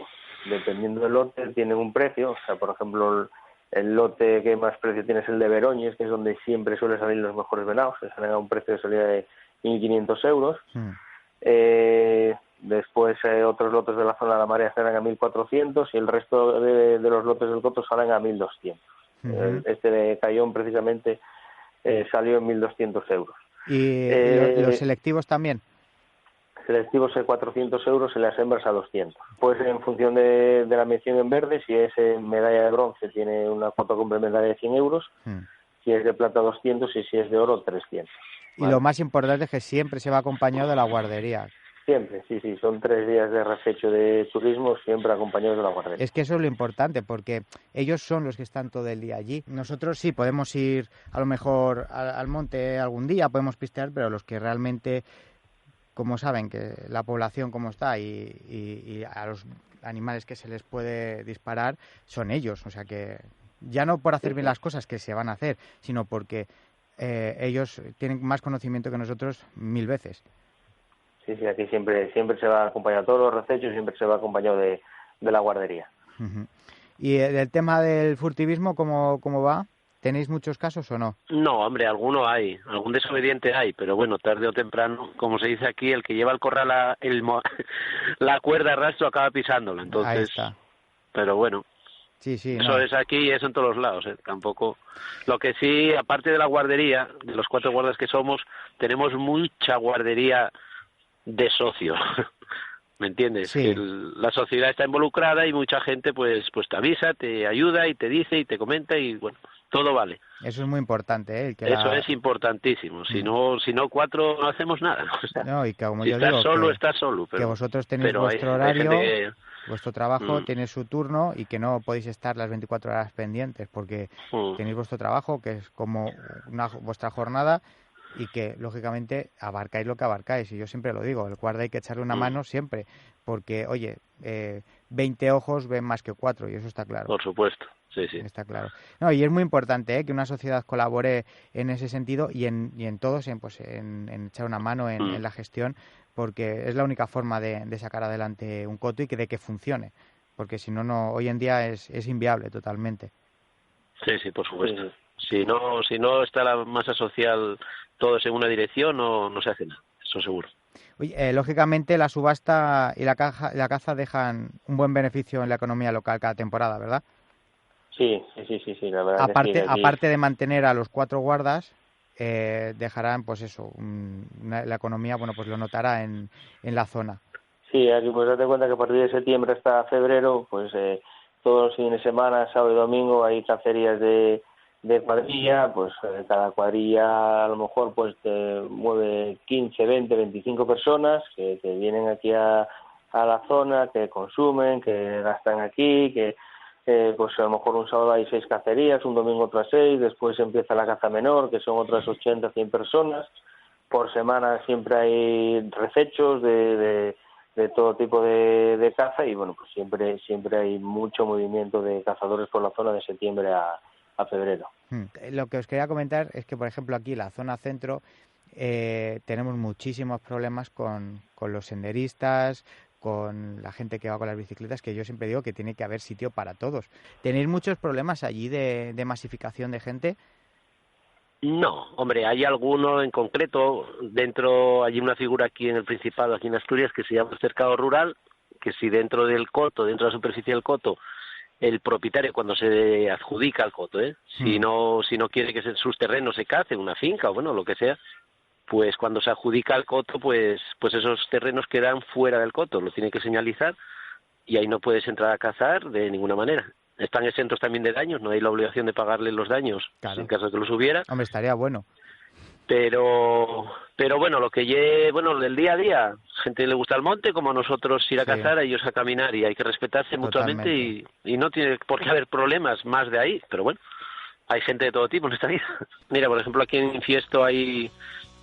tienen un precio. O sea, por ejemplo, el lote que más precio tiene es el de Veroñes, que es donde siempre suelen salir los mejores venados, que salen a un precio de salida de 1.500 euros. Después otros lotes de la zona de la Marea salen a 1.400 y el resto de los lotes del coto salen a 1.200. Este de Cayón precisamente salió en 1.200 euros. ¿Y los selectivos también? Selectivos a 400 euros y las hembras a 200. Pues en función de la mención en verde, si es medalla de bronce tiene una cuota complementaria de 100 euros, si es de plata 200 y si es de oro 300. Y ¿vale? Lo más importante es que siempre se va acompañado de la guardería. Siempre, sí, son 3 días de refecho de turismo, siempre acompañados de la guardería. Es que eso es lo importante, porque ellos son los que están todo el día allí. Nosotros sí podemos ir a lo mejor al monte algún día, podemos pistear, pero los que realmente, como saben que la población como está y a los animales que se les puede disparar, son ellos. O sea que ya no por hacer bien las cosas que se van a hacer, sino porque ellos tienen más conocimiento que nosotros 1000 veces. Sí, aquí siempre se va acompañado, todos los recechos siempre se va acompañado de la guardería. ¿Y el tema del furtivismo cómo va? ¿Tenéis muchos casos o no? No, hombre, alguno hay, algún desobediente hay, pero bueno, tarde o temprano, como se dice aquí, el que lleva el corral la cuerda a rastro acaba pisándola, entonces... Ahí está. Pero bueno, sí, eso no. Es aquí y eso en todos los lados, tampoco... Lo que sí, aparte de la guardería, de los 4 guardas que somos, tenemos mucha guardería de socio, ¿me entiendes? Sí. La sociedad está involucrada y mucha gente pues te avisa, te ayuda y te dice y te comenta y bueno, todo vale. Eso es muy importante, ¿eh? Eso es importantísimo. Si no 4 no hacemos nada. O sea, no, y que como si yo estás digo, solo, estás solo. Pero, que vosotros tenéis vuestro horario, vuestro trabajo, tenéis su turno y que no podéis estar las 24 horas pendientes porque tenéis vuestro trabajo, que es como vuestra jornada, y que, lógicamente, abarcáis lo que abarcáis. Y yo siempre lo digo, el guarda hay que echarle una mano siempre, porque, oye, 20 ojos ven más que 4, y eso está claro. Por supuesto, sí. Está claro. No, y es muy importante que una sociedad colabore en ese sentido y en todos, en echar una mano en la gestión, porque es la única forma de sacar adelante un coto y de que funcione, porque si no, hoy en día es inviable totalmente. Sí, por supuesto. Sí. Si no está la masa social todos en una dirección, no se hace nada, eso seguro. Oye, lógicamente la subasta y la caza dejan un buen beneficio en la economía local cada temporada, ¿verdad? Sí, la verdad. Aparte de mantener a los 4 guardas, dejarán, pues eso, la economía, bueno, pues lo notará en la zona. Sí, aquí pues date cuenta que a partir de septiembre hasta febrero, pues todos los fines de semana, sábado y domingo, hay cacerías de cuadrilla, pues cada cuadrilla a lo mejor pues te mueve 15, 20, 25 personas que vienen aquí a la zona, que consumen, que gastan aquí, que pues a lo mejor un sábado hay 6 cacerías, un domingo otras 6, después empieza la caza menor, que son otras 80, 100 personas. Por semana siempre hay recechos de todo tipo de caza y bueno, pues siempre hay mucho movimiento de cazadores por la zona de septiembre a febrero. Lo que os quería comentar es que, por ejemplo, aquí en la zona centro tenemos muchísimos problemas con los senderistas, con la gente que va con las bicicletas, que yo siempre digo que tiene que haber sitio para todos. ¿Tenéis muchos problemas allí de masificación de gente? No, hombre, hay alguno en concreto. Hay una figura aquí en el Principado, aquí en Asturias, que se llama el cercado rural, que si dentro del coto, dentro de la superficie del coto, el propietario cuando se adjudica al coto, si no quiere que sus terrenos se cacen, una finca o bueno, lo que sea, pues cuando se adjudica al coto, pues esos terrenos quedan fuera del coto, lo tiene que señalizar y ahí no puedes entrar a cazar de ninguna manera. están exentos también de daños, no hay la obligación de pagarles los daños, Claro. en caso de que los hubiera. Hombre, estaría bueno. Pero bueno, lo que del día a día, gente le gusta el monte, como a nosotros ir a Sí. cazar, a ellos a caminar, y hay que respetarse mutuamente y no tiene por qué haber problemas más de ahí, pero bueno, hay gente de todo tipo en esta vida. Mira, por ejemplo, aquí en Infiesto hay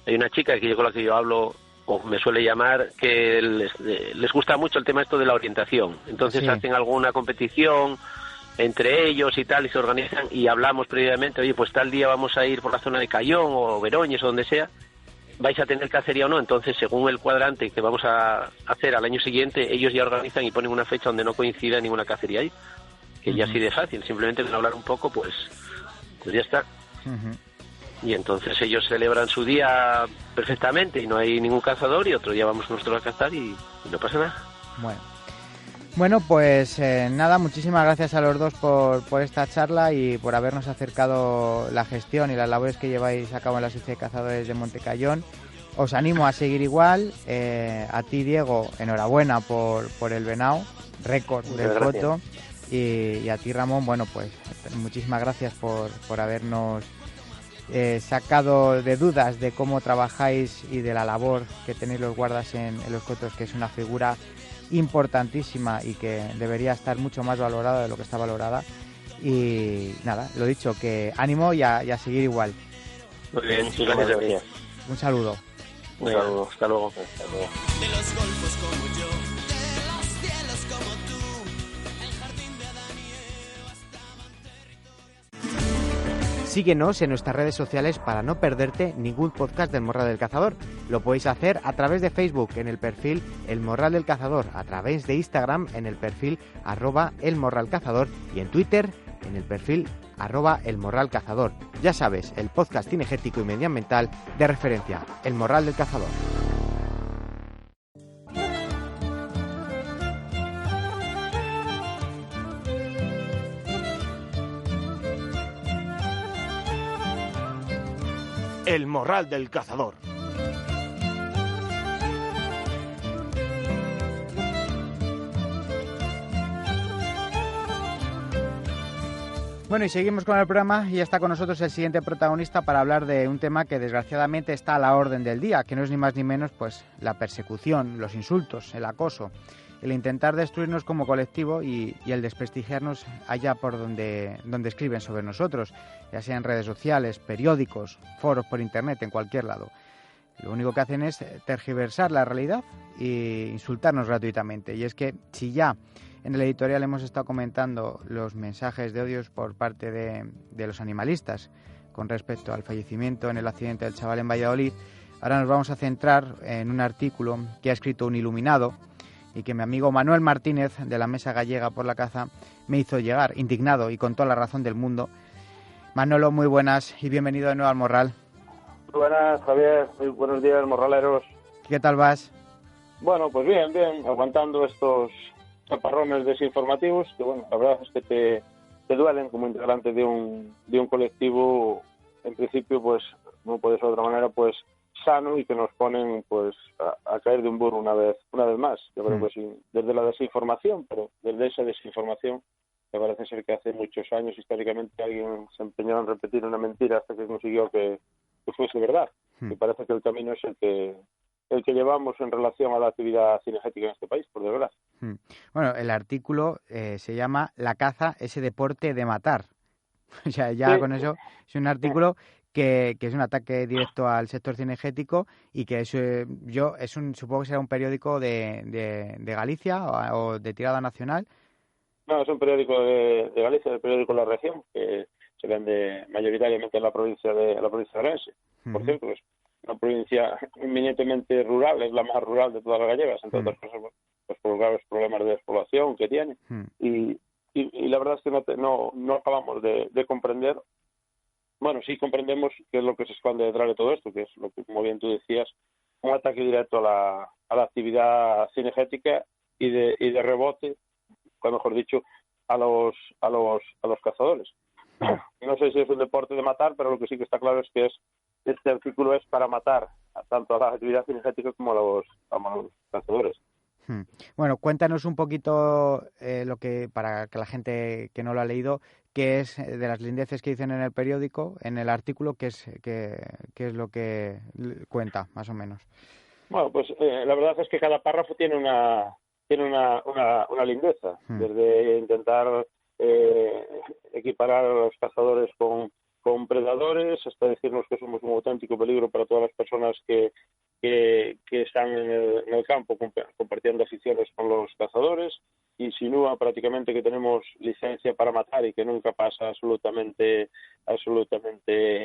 una chica con la que yo hablo, o me suele llamar, que les gusta mucho el tema esto de la orientación. Entonces Sí. hacen alguna competición entre ellos y tal, y se organizan, y hablamos previamente, oye, pues tal día vamos a ir por la zona de Cayón o Beroñes o donde sea, vais a tener cacería o no. Entonces, según el cuadrante que vamos a hacer al año siguiente, ellos ya organizan y ponen una fecha donde no coincida ninguna cacería ahí, que ya así de fácil, simplemente con hablar un poco, pues ya está. Ujú. Y entonces ellos celebran su día perfectamente y no hay ningún cazador, y otro día vamos nosotros a cazar y no pasa nada. Bueno, pues nada, muchísimas gracias a los dos por esta charla y por habernos acercado la gestión y las labores que lleváis a cabo en la Sociedad de Cazadores de Montecayón. Os animo a seguir igual. A ti, Diego, enhorabuena por el venado, récord del Muchas gracias. foto. Y a ti, Ramón, bueno, pues muchísimas gracias por habernos sacado de dudas de cómo trabajáis y de la labor que tenéis los guardas en los cotos, que es una figura importantísima y que debería estar mucho más valorada de lo que está valorada. Y nada, lo dicho, que ánimo y a seguir igual. Muy bien, Muchísimas gracias. gracias. Un saludo. Un saludo. Hasta luego. Hasta luego. De los golfos como yo, de los cielos como tú, el jardín de Adán y Eva estaban territorios. Síguenos en nuestras redes sociales para no perderte ningún podcast del Morral del Cazador. Lo podéis hacer a través de Facebook en el perfil El Morral del Cazador, a través de Instagram en el perfil @elmorralcazador y en Twitter en el perfil @elmorralcazador. Ya sabes, el podcast cinegético y medioambiental de referencia, El Morral del Cazador. El Morral del Cazador. Bueno, y seguimos con el programa y ya está con nosotros el siguiente protagonista para hablar de un tema que desgraciadamente está a la orden del día, que no es ni más ni menos pues la persecución, los insultos, el acoso, el intentar destruirnos como colectivo y el desprestigiarnos allá por donde escriben sobre nosotros, ya sea en redes sociales, periódicos, foros por internet, en cualquier lado. Lo único que hacen es tergiversar la realidad e insultarnos gratuitamente. Y es que si ya en el editorial hemos estado comentando los mensajes de odios por parte de los animalistas con respecto al fallecimiento en el accidente del chaval en Valladolid, ahora nos vamos a centrar en un artículo que ha escrito un iluminado y que mi amigo Manuel Martínez, de la Mesa Gallega por la Caza, me hizo llegar, indignado y con toda la razón del mundo. Manolo, muy buenas y bienvenido de nuevo al Morral. Muy buenas, Javier. Muy buenos días, morraleros. ¿Qué tal vas? Bueno, pues bien, aguantando estos chaparrones desinformativos que, bueno, la verdad es que te duelen como integrante de un colectivo, en principio, pues, no puede ser de otra manera, pues, sano, y que nos ponen, pues, a caer de un burro una vez más. Yo creo que sí, desde la desinformación, pero desde esa desinformación, me parece ser que hace muchos años, históricamente, alguien se empeñó en repetir una mentira hasta que consiguió que fuese verdad. Me parece que el camino es el que llevamos en relación a la actividad cinegética en este país, por desgracia. Bueno, el artículo se llama La caza, ese deporte de matar. O sea, ya Sí. con eso es un artículo que es un ataque directo al sector cinegético y que supongo que será un periódico de Galicia o de tirada nacional. No, es un periódico de Galicia, el periódico La Región, que se vende mayoritariamente en la provincia de Orense. Por cierto, es una provincia eminentemente rural, es la más rural de todas las gallegas, entre otras cosas, pues por los graves problemas de despoblación que tiene. Y la verdad es que no acabamos de comprender. Bueno, sí comprendemos qué es lo que se esconde detrás de todo esto, que es lo que, como bien tú decías, un ataque directo a la actividad cinegética y de rebote, o mejor dicho, a los cazadores. No sé si es un deporte de matar, pero lo que sí que está claro es que este artículo es para matar tanto a la actividad cinegética como a los cazadores. Bueno, cuéntanos un poquito lo que, para que la gente que no lo ha leído, qué es de las lindeces que dicen en el periódico, en el artículo, qué es lo que cuenta, más o menos. Bueno, pues la verdad es que cada párrafo tiene una lindeza, desde intentar equiparar a los cazadores con predadores hasta decirnos que somos un auténtico peligro para todas las personas que están en el campo compartiendo aficiones con los cazadores. Insinúa prácticamente que tenemos licencia para matar y que nunca pasa absolutamente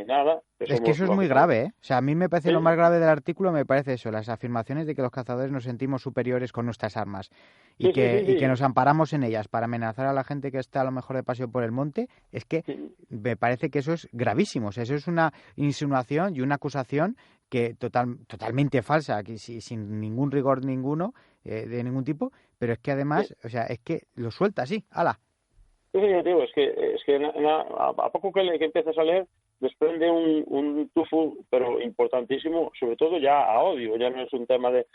nada. Es que eso es muy grave, ¿eh? O sea, a mí me parece lo más grave del artículo, me parece eso, las afirmaciones de que los cazadores nos sentimos superiores con nuestras armas y que nos amparamos en ellas para amenazar a la gente que está a lo mejor de paseo por el monte. Es que me parece que eso es gravísimo. O sea, eso es una insinuación y una acusación que totalmente falsa, que sin ningún rigor ninguno, de ningún tipo, pero es que además, o sea, es que lo suelta así, ¡hala! Sí, digo, es que a poco que empiezas a leer desprende un tufo, pero importantísimo, sobre todo ya a odio. Ya no es un tema de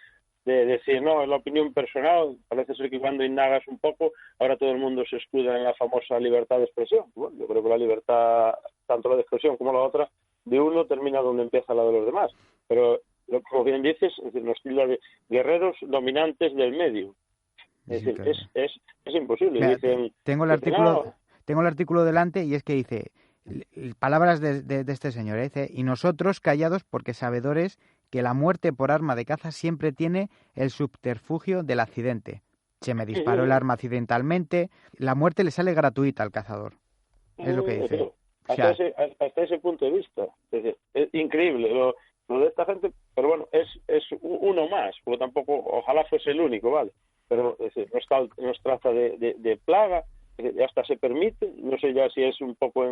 decir, no, es la opinión personal. Parece ser que cuando indagas un poco, ahora todo el mundo se escuda en la famosa libertad de expresión. Bueno, yo creo que la libertad, tanto la de expresión como la otra, de uno termina donde empieza la de los demás. Pero, como bien dices, es decir, nos tilda de guerreros dominantes del medio. Es decir, es imposible. Mira, dicen, tengo el artículo delante y es que dice, palabras de este señor, dice, y nosotros callados porque sabedores que la muerte por arma de caza siempre tiene el subterfugio del accidente. Se me disparó el arma accidentalmente, la muerte le sale gratuita al cazador. Es lo que dice. Hasta ese punto de vista. Es increíble lo de esta gente, pero bueno, es uno más, porque tampoco, ojalá fuese el único, ¿vale? Pero es decir, nos trata de plaga, hasta se permite, no sé ya si es un poco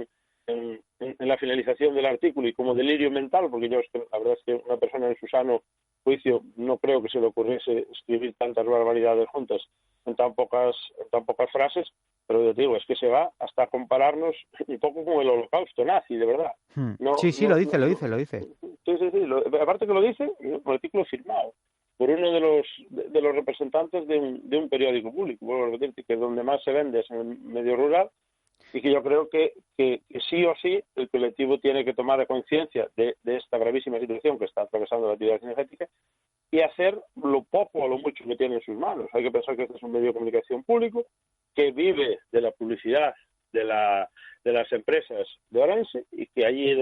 en la finalización del artículo y como delirio mental, porque la verdad es que una persona en su sano juicio no creo que se le ocurriese escribir tantas barbaridades juntas en tan pocas frases, pero yo digo, es que se va hasta compararnos un poco con el holocausto nazi, de verdad. Lo dice. Sí. Aparte que lo dice, un artículo firmado por uno de los representantes de un periódico público, vuelvo a repetirte, que donde más se vende es en el medio rural, y que yo creo que sí o sí el colectivo tiene que tomar conciencia de esta gravísima situación que está atravesando la actividad cinegética y hacer lo poco o lo mucho que tiene en sus manos. Hay que pensar que este es un medio de comunicación público que vive de la publicidad de las empresas de Orense y que allí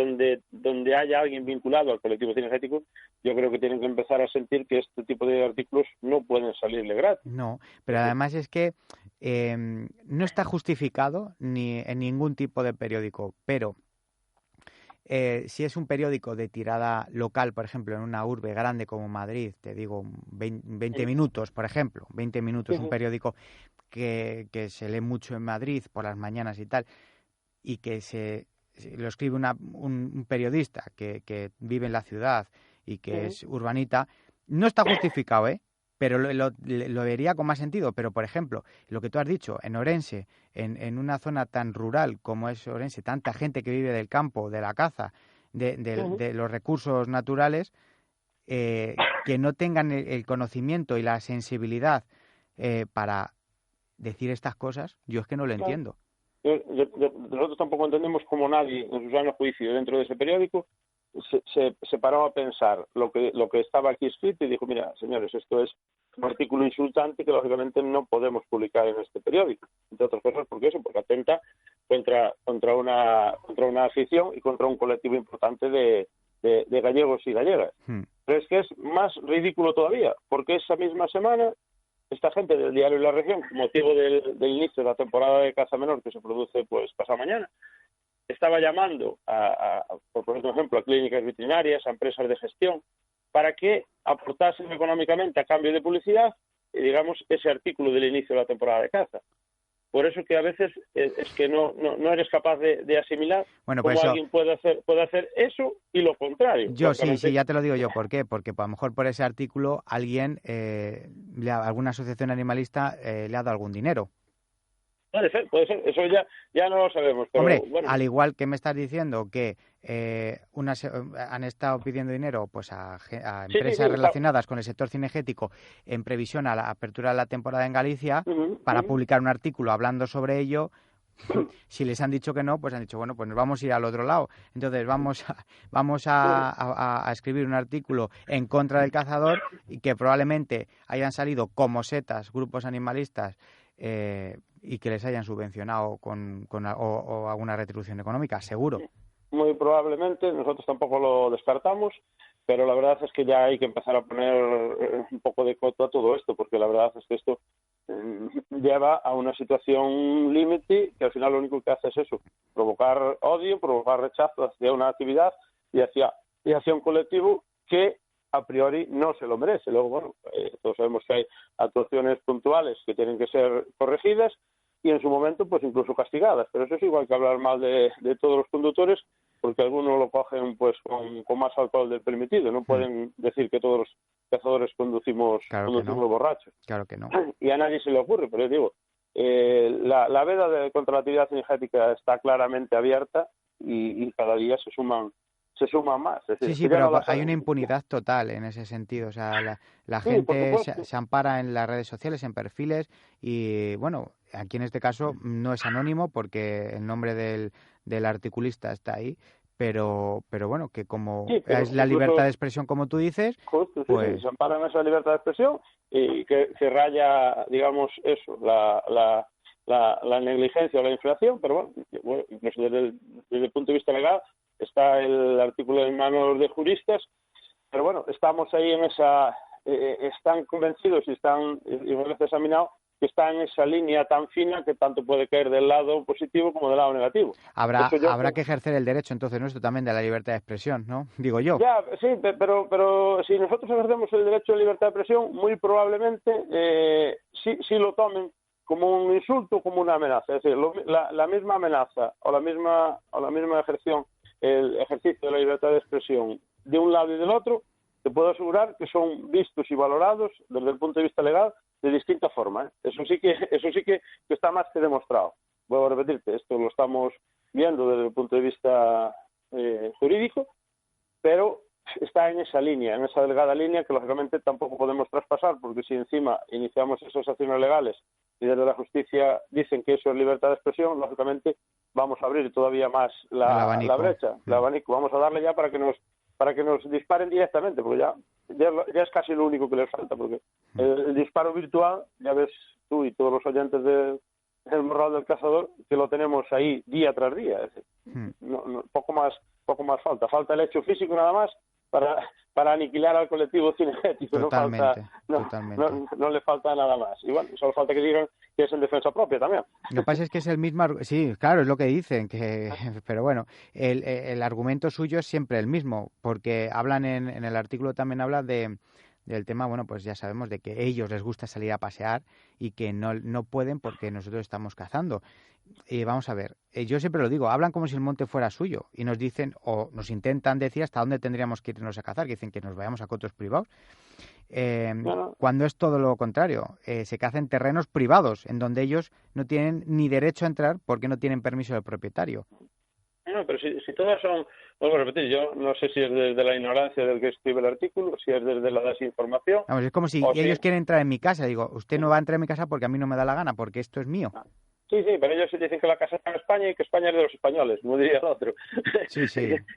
donde haya alguien vinculado al colectivo cinegético, yo creo que tienen que empezar a sentir que este tipo de artículos no pueden salirle gratis. No, pero además es que no está justificado ni en ningún tipo de periódico, pero si es un periódico de tirada local, por ejemplo, en una urbe grande como Madrid, te digo 20 minutos, por ejemplo, 20 minutos, un periódico que se lee mucho en Madrid por las mañanas y tal, y que lo escribe un periodista que vive en la ciudad y que es urbanita, no está justificado, pero lo vería con más sentido. Pero, por ejemplo, lo que tú has dicho, en Orense, en una zona tan rural como es Orense, tanta gente que vive del campo, de la caza, de los recursos naturales, que no tengan el conocimiento y la sensibilidad para decir estas cosas, yo es que no lo entiendo. Nosotros tampoco entendemos cómo nadie, en su sano juicio, dentro de ese periódico, se paró a pensar lo que estaba aquí escrito y dijo, mira, señores, esto es un artículo insultante que lógicamente no podemos publicar en este periódico, entre otras cosas porque atenta contra una afición y contra un colectivo importante de gallegos y gallegas. Pero es que es más ridículo todavía, porque esa misma semana esta gente del diario La Región, con motivo del inicio de la temporada de caza menor que se produce pues pasado mañana, estaba llamando por poner un ejemplo, a clínicas veterinarias, a empresas de gestión, para que aportasen económicamente a cambio de publicidad, digamos, ese artículo del inicio de la temporada de caza. Por eso que a veces es que no eres capaz de asimilar cómo alguien puede hacer eso y lo contrario. Yo sí, ya te lo digo yo. ¿Por qué? Porque a lo mejor por ese artículo alguien, alguna asociación animalista le ha dado algún dinero. Puede ser, eso ya no lo sabemos. Pero, hombre, bueno. Al igual que me estás diciendo que han estado pidiendo dinero pues a Sí, empresas sí, relacionadas con el sector cinegético en previsión a la apertura de la temporada en Galicia para publicar un artículo hablando sobre ello. Si les han dicho que no, pues han dicho, bueno, pues nos vamos a ir al otro lado. Entonces vamos a escribir un artículo en contra del cazador y que probablemente hayan salido como setas grupos animalistas y que les hayan subvencionado o alguna retribución económica, seguro. Muy probablemente, nosotros tampoco lo descartamos, pero la verdad es que ya hay que empezar a poner un poco de coto a todo esto, porque la verdad es que esto lleva a una situación límite que al final lo único que hace es eso, provocar odio, provocar rechazo hacia una actividad y hacia un colectivo que a priori no se lo merece. Luego, bueno, todos sabemos que hay actuaciones puntuales que tienen que ser corregidas y en su momento pues incluso castigadas, pero eso es igual que hablar mal de todos los conductores, porque algunos lo cogen pues con más alcohol del permitido. No pueden decir que todos los cazadores conducimos borrachos. Claro que no. Y a nadie se le ocurre, pero yo digo, la veda contra la actividad cinegética está claramente abierta y cada día se suman más. Es decir, Sí, pero hay una impunidad total en ese sentido. O sea, la gente se ampara en las redes sociales, en perfiles y, bueno, aquí en este caso no es anónimo porque el nombre del articulista está ahí, pero bueno, que como es la libertad de expresión, como tú dices, justo, pues... se ampara en esa libertad de expresión y que raya, digamos, eso, la negligencia o la infracción, pero bueno, incluso desde el punto de vista legal está el artículo en manos de juristas, pero bueno, estamos ahí en esa, están convencidos y examinados que está en esa línea tan fina que tanto puede caer del lado positivo como del lado negativo. Habrá que ejercer el derecho entonces nuestro también de la libertad de expresión, ¿no? Digo yo. Ya, sí, pero si nosotros ejercemos el derecho de libertad de expresión, muy probablemente sí lo tomen como un insulto, como una amenaza. Es decir, la misma amenaza o la misma ejerción, el ejercicio de la libertad de expresión de un lado y del otro, te puedo asegurar que son vistos y valorados desde el punto de vista legal de distinta forma, ¿eh? Eso sí que está más que demostrado. Vuelvo a repetirte, esto lo estamos viendo desde el punto de vista jurídico, pero está en esa línea, en esa delgada línea que lógicamente tampoco podemos traspasar, porque si encima iniciamos esas acciones legales y desde la justicia dicen que eso es libertad de expresión, lógicamente vamos a abrir todavía más la brecha, el abanico. Vamos a darle ya para que nos disparen directamente, porque ya es casi lo único que les falta, porque el disparo virtual, ya ves tú y todos los oyentes del Morral del Cazador, que lo tenemos ahí día tras día. Es decir, poco más falta el hecho físico nada más para aniquilar al colectivo cinegético. Totalmente. No le falta nada más. Y bueno, solo falta que digan que es en defensa propia también. Lo que pasa es que es el mismo... Sí, claro, es lo que dicen, pero bueno, el argumento suyo es siempre el mismo, porque hablan en el artículo también habla del tema, bueno, pues ya sabemos de que ellos les gusta salir a pasear y que no pueden porque nosotros estamos cazando. Vamos a ver, yo siempre lo digo, hablan como si el monte fuera suyo y nos dicen o nos intentan decir hasta dónde tendríamos que irnos a cazar, que dicen que nos vayamos a cotos privados, cuando es todo lo contrario. Se caza en terrenos privados, en donde ellos no tienen ni derecho a entrar porque no tienen permiso del propietario. No, pero si todas son... Vuelvo a repetir, yo no sé si es desde la ignorancia del que escribe el artículo, si es desde la desinformación... Vamos, es como si ellos quieren entrar en mi casa. Digo, usted no va a entrar en mi casa porque a mí no me da la gana, porque esto es mío. Sí, pero ellos dicen que la casa está en España y que España es de los españoles, no diría el otro. Sí.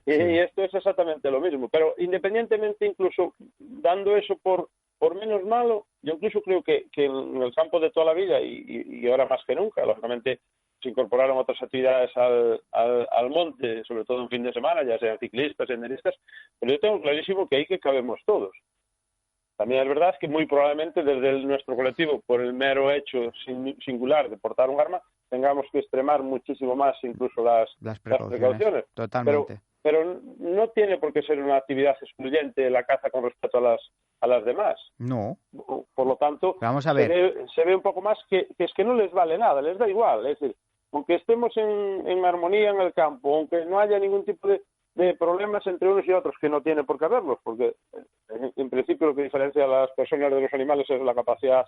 Y esto es exactamente lo mismo. Pero independientemente, incluso dando eso por menos malo, yo incluso creo que en el campo de toda la vida y ahora más que nunca, lógicamente se incorporaron otras actividades al monte, sobre todo en fin de semana, ya sean ciclistas, senderistas, pero yo tengo clarísimo que ahí que cabemos todos. También es verdad que muy probablemente desde nuestro colectivo, por el mero hecho singular de portar un arma, tengamos que extremar muchísimo más incluso las precauciones. Totalmente. Pero no tiene por qué ser una actividad excluyente la caza con respecto a las demás. No. Por lo tanto, vamos a ver. Se ve un poco más que es que no les vale nada, les da igual. Es decir, aunque estemos en armonía en el campo, aunque no haya ningún tipo de problemas entre unos y otros, que no tiene por qué haberlos, porque en principio lo que diferencia a las personas de los animales es la capacidad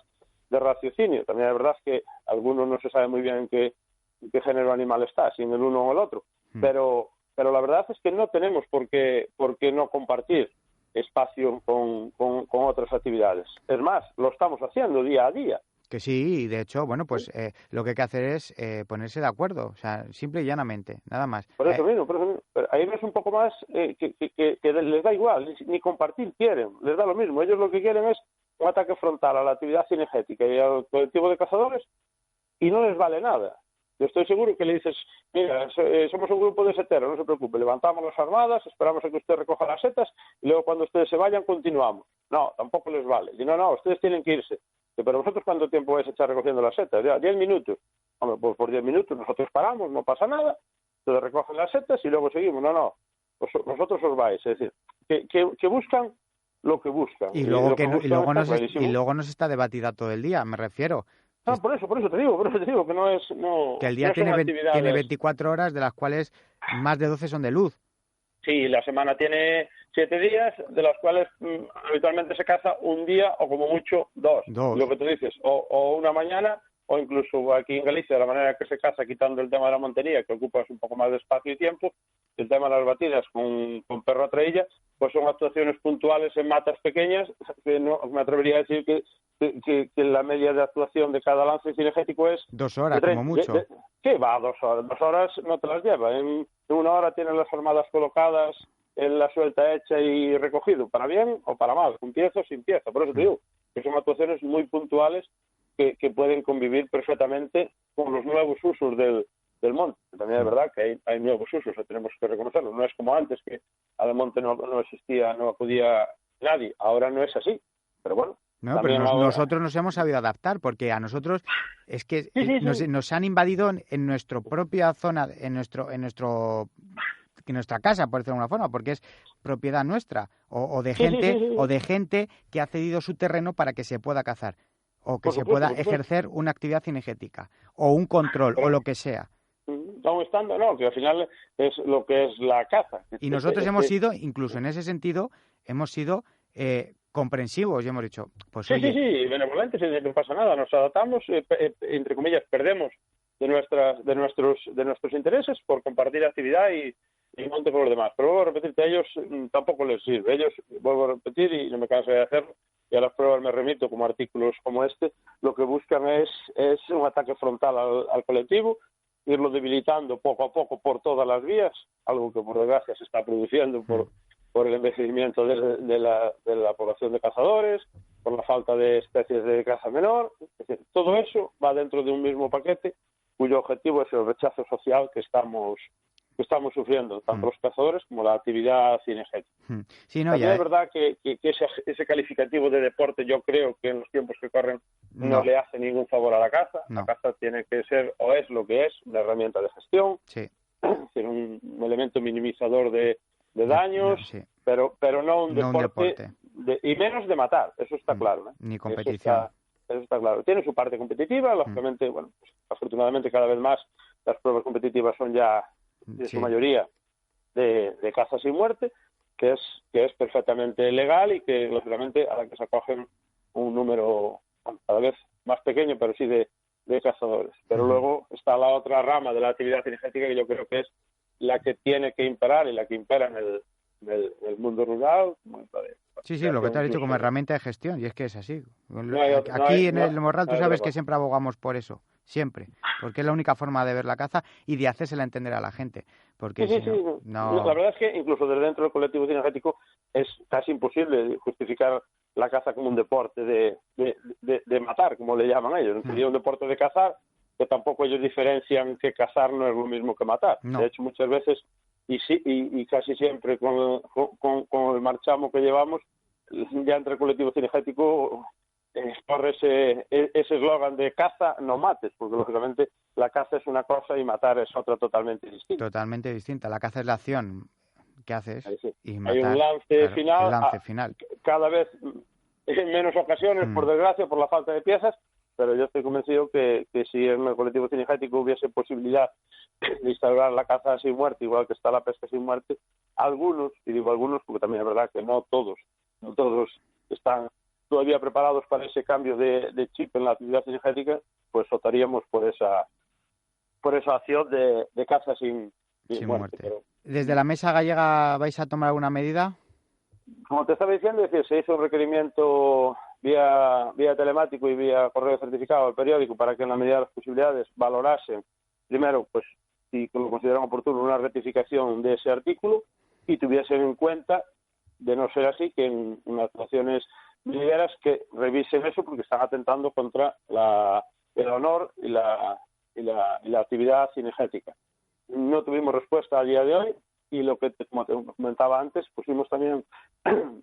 de raciocinio. También es verdad que algunos no se sabe muy bien en qué género animal está, si en el uno o el otro, pero pero la verdad es que no tenemos por qué no compartir espacio con otras actividades. Es más, lo estamos haciendo día a día. Que sí, y de hecho, bueno, pues lo que hay que hacer es ponerse de acuerdo, o sea, simple y llanamente, nada más. Por eso mismo. Pero ahí ves un poco más que les da igual, ni compartir quieren, les da lo mismo. Ellos lo que quieren es un ataque frontal a la actividad cinegética y al colectivo de cazadores y no les vale nada. Yo estoy seguro que le dices, mira, somos un grupo de seteros, no se preocupe, levantamos las armadas, esperamos a que usted recoja las setas y luego cuando ustedes se vayan continuamos. No, tampoco les vale. Y no, ustedes tienen que irse. Pero vosotros, ¿cuánto tiempo vais a echar recogiendo las setas? Ya, 10 minutos. Hombre, pues por 10 minutos nosotros paramos, no pasa nada, ustedes recogen las setas y luego seguimos. No, vosotros os vais. Es decir, que buscan lo que buscan. Y luego no se está debatida todo el día, me refiero. Por eso te digo que no es... que el día tiene 24 horas, de las cuales más de 12 son de luz. Sí, la semana tiene 7 días, de los cuales habitualmente se caza un día o como mucho dos. Lo que tú dices, o una mañana, o incluso aquí en Galicia, de la manera que se caza, quitando el tema de la montería, que ocupas un poco más de espacio y tiempo, el tema de las batidas con perro a trailla, pues son actuaciones puntuales en matas pequeñas, que no me atrevería a decir que la media de actuación de cada lance cinegético es... 2 horas, como mucho. ¿Qué va? 2 horas. 2 horas no te las lleva. En 1 hora tienes las armadas colocadas, en la suelta hecha y recogido, para bien o para mal, con pieza o sin pieza. Por eso te digo que son actuaciones muy puntuales que pueden convivir perfectamente con los nuevos usos del monte. También es verdad que hay nuevos usos, tenemos que reconocerlo. No es como antes, que al monte no existía, no acudía nadie. Ahora no es así. Pero bueno. No, pero nosotros nos hemos sabido adaptar, porque a nosotros es que nos han invadido en nuestra propia zona, en nuestra casa, por decirlo de alguna forma, porque es propiedad nuestra, o de gente que ha cedido su terreno para que se pueda cazar, o que se pueda ejercer una actividad cinegética, o un control, o lo que sea. Que al final es lo que es la caza. Y nosotros hemos sido, incluso en ese sentido, hemos sido comprensivos y hemos dicho, pues oye... Sí, benevolentes, no pasa nada, nos adaptamos, entre comillas, perdemos de nuestros intereses por compartir actividad y monte por los demás. Pero vuelvo a repetirte, a ellos tampoco les sirve. Ellos, vuelvo a repetir y no me canso de hacerlo, y a las pruebas me remito como artículos como este, lo que buscan es un ataque frontal al colectivo, irlo debilitando poco a poco por todas las vías, algo que por desgracia se está produciendo por el envejecimiento de la población de cazadores, por la falta de especies de caza menor. Es decir, todo eso va dentro de un mismo paquete cuyo objetivo es el rechazo social que estamos sufriendo, tanto los cazadores como la actividad cinegética. Sí, También es verdad que ese calificativo de deporte, yo creo que en los tiempos que corren no le hace ningún favor a la caza. La caza tiene que ser, o es lo que es, una herramienta de gestión, un elemento minimizador de daños, pero no un deporte. Y menos de matar, eso está claro, ¿no? Ni competición. Eso está claro. Tiene su parte competitiva, lógicamente, bueno, pues, afortunadamente cada vez más las pruebas competitivas son ya en su mayoría de caza sin muerte, que es perfectamente legal y que lógicamente a la que se acogen un número cada vez más pequeño, pero sí de cazadores. Pero luego está la otra rama de la actividad cinegética que yo creo que es la que tiene que imperar y la que impera en el mundo rural. Sí, lo que te has dicho como herramienta de gestión, y es que es así. Aquí en el Morral tú sabes que siempre abogamos por eso, siempre, porque es la única forma de ver la caza y de hacérsela entender a la gente. Porque no... La verdad es que incluso desde dentro del colectivo cinegético es casi imposible justificar la caza como un deporte de matar, como le llaman ellos. Sería un deporte de cazar, que tampoco ellos diferencian que cazar no es lo mismo que matar. No. De hecho, muchas veces, y casi siempre con el marchamo que llevamos, ya entre el colectivo cinegético corre ese eslogan de caza, no mates, porque lógicamente la caza es una cosa y matar es otra totalmente distinta. Totalmente distinta. La caza es la acción que haces y matar. Hay un lance final. El lance final. Cada vez en menos ocasiones, por desgracia, por la falta de piezas, pero yo estoy convencido que si en el colectivo cinegético hubiese posibilidad de instaurar la caza sin muerte, igual que está la pesca sin muerte, algunos, y digo algunos porque también es verdad que no todos están todavía preparados para ese cambio de chip en la actividad cinegética, pues optaríamos por esa acción de caza sin muerte. ¿Desde la mesa gallega vais a tomar alguna medida? Como te estaba diciendo, es decir, se hizo un requerimiento vía telemático y vía correo certificado al periódico para que en la medida de las posibilidades valorasen, primero, pues si lo consideran oportuno, una rectificación de ese artículo y tuviesen en cuenta, de no ser así, que en actuaciones venideras que revisen eso porque están atentando contra el honor y la actividad cinegética. No tuvimos respuesta a día de hoy y como te comentaba antes, pusimos también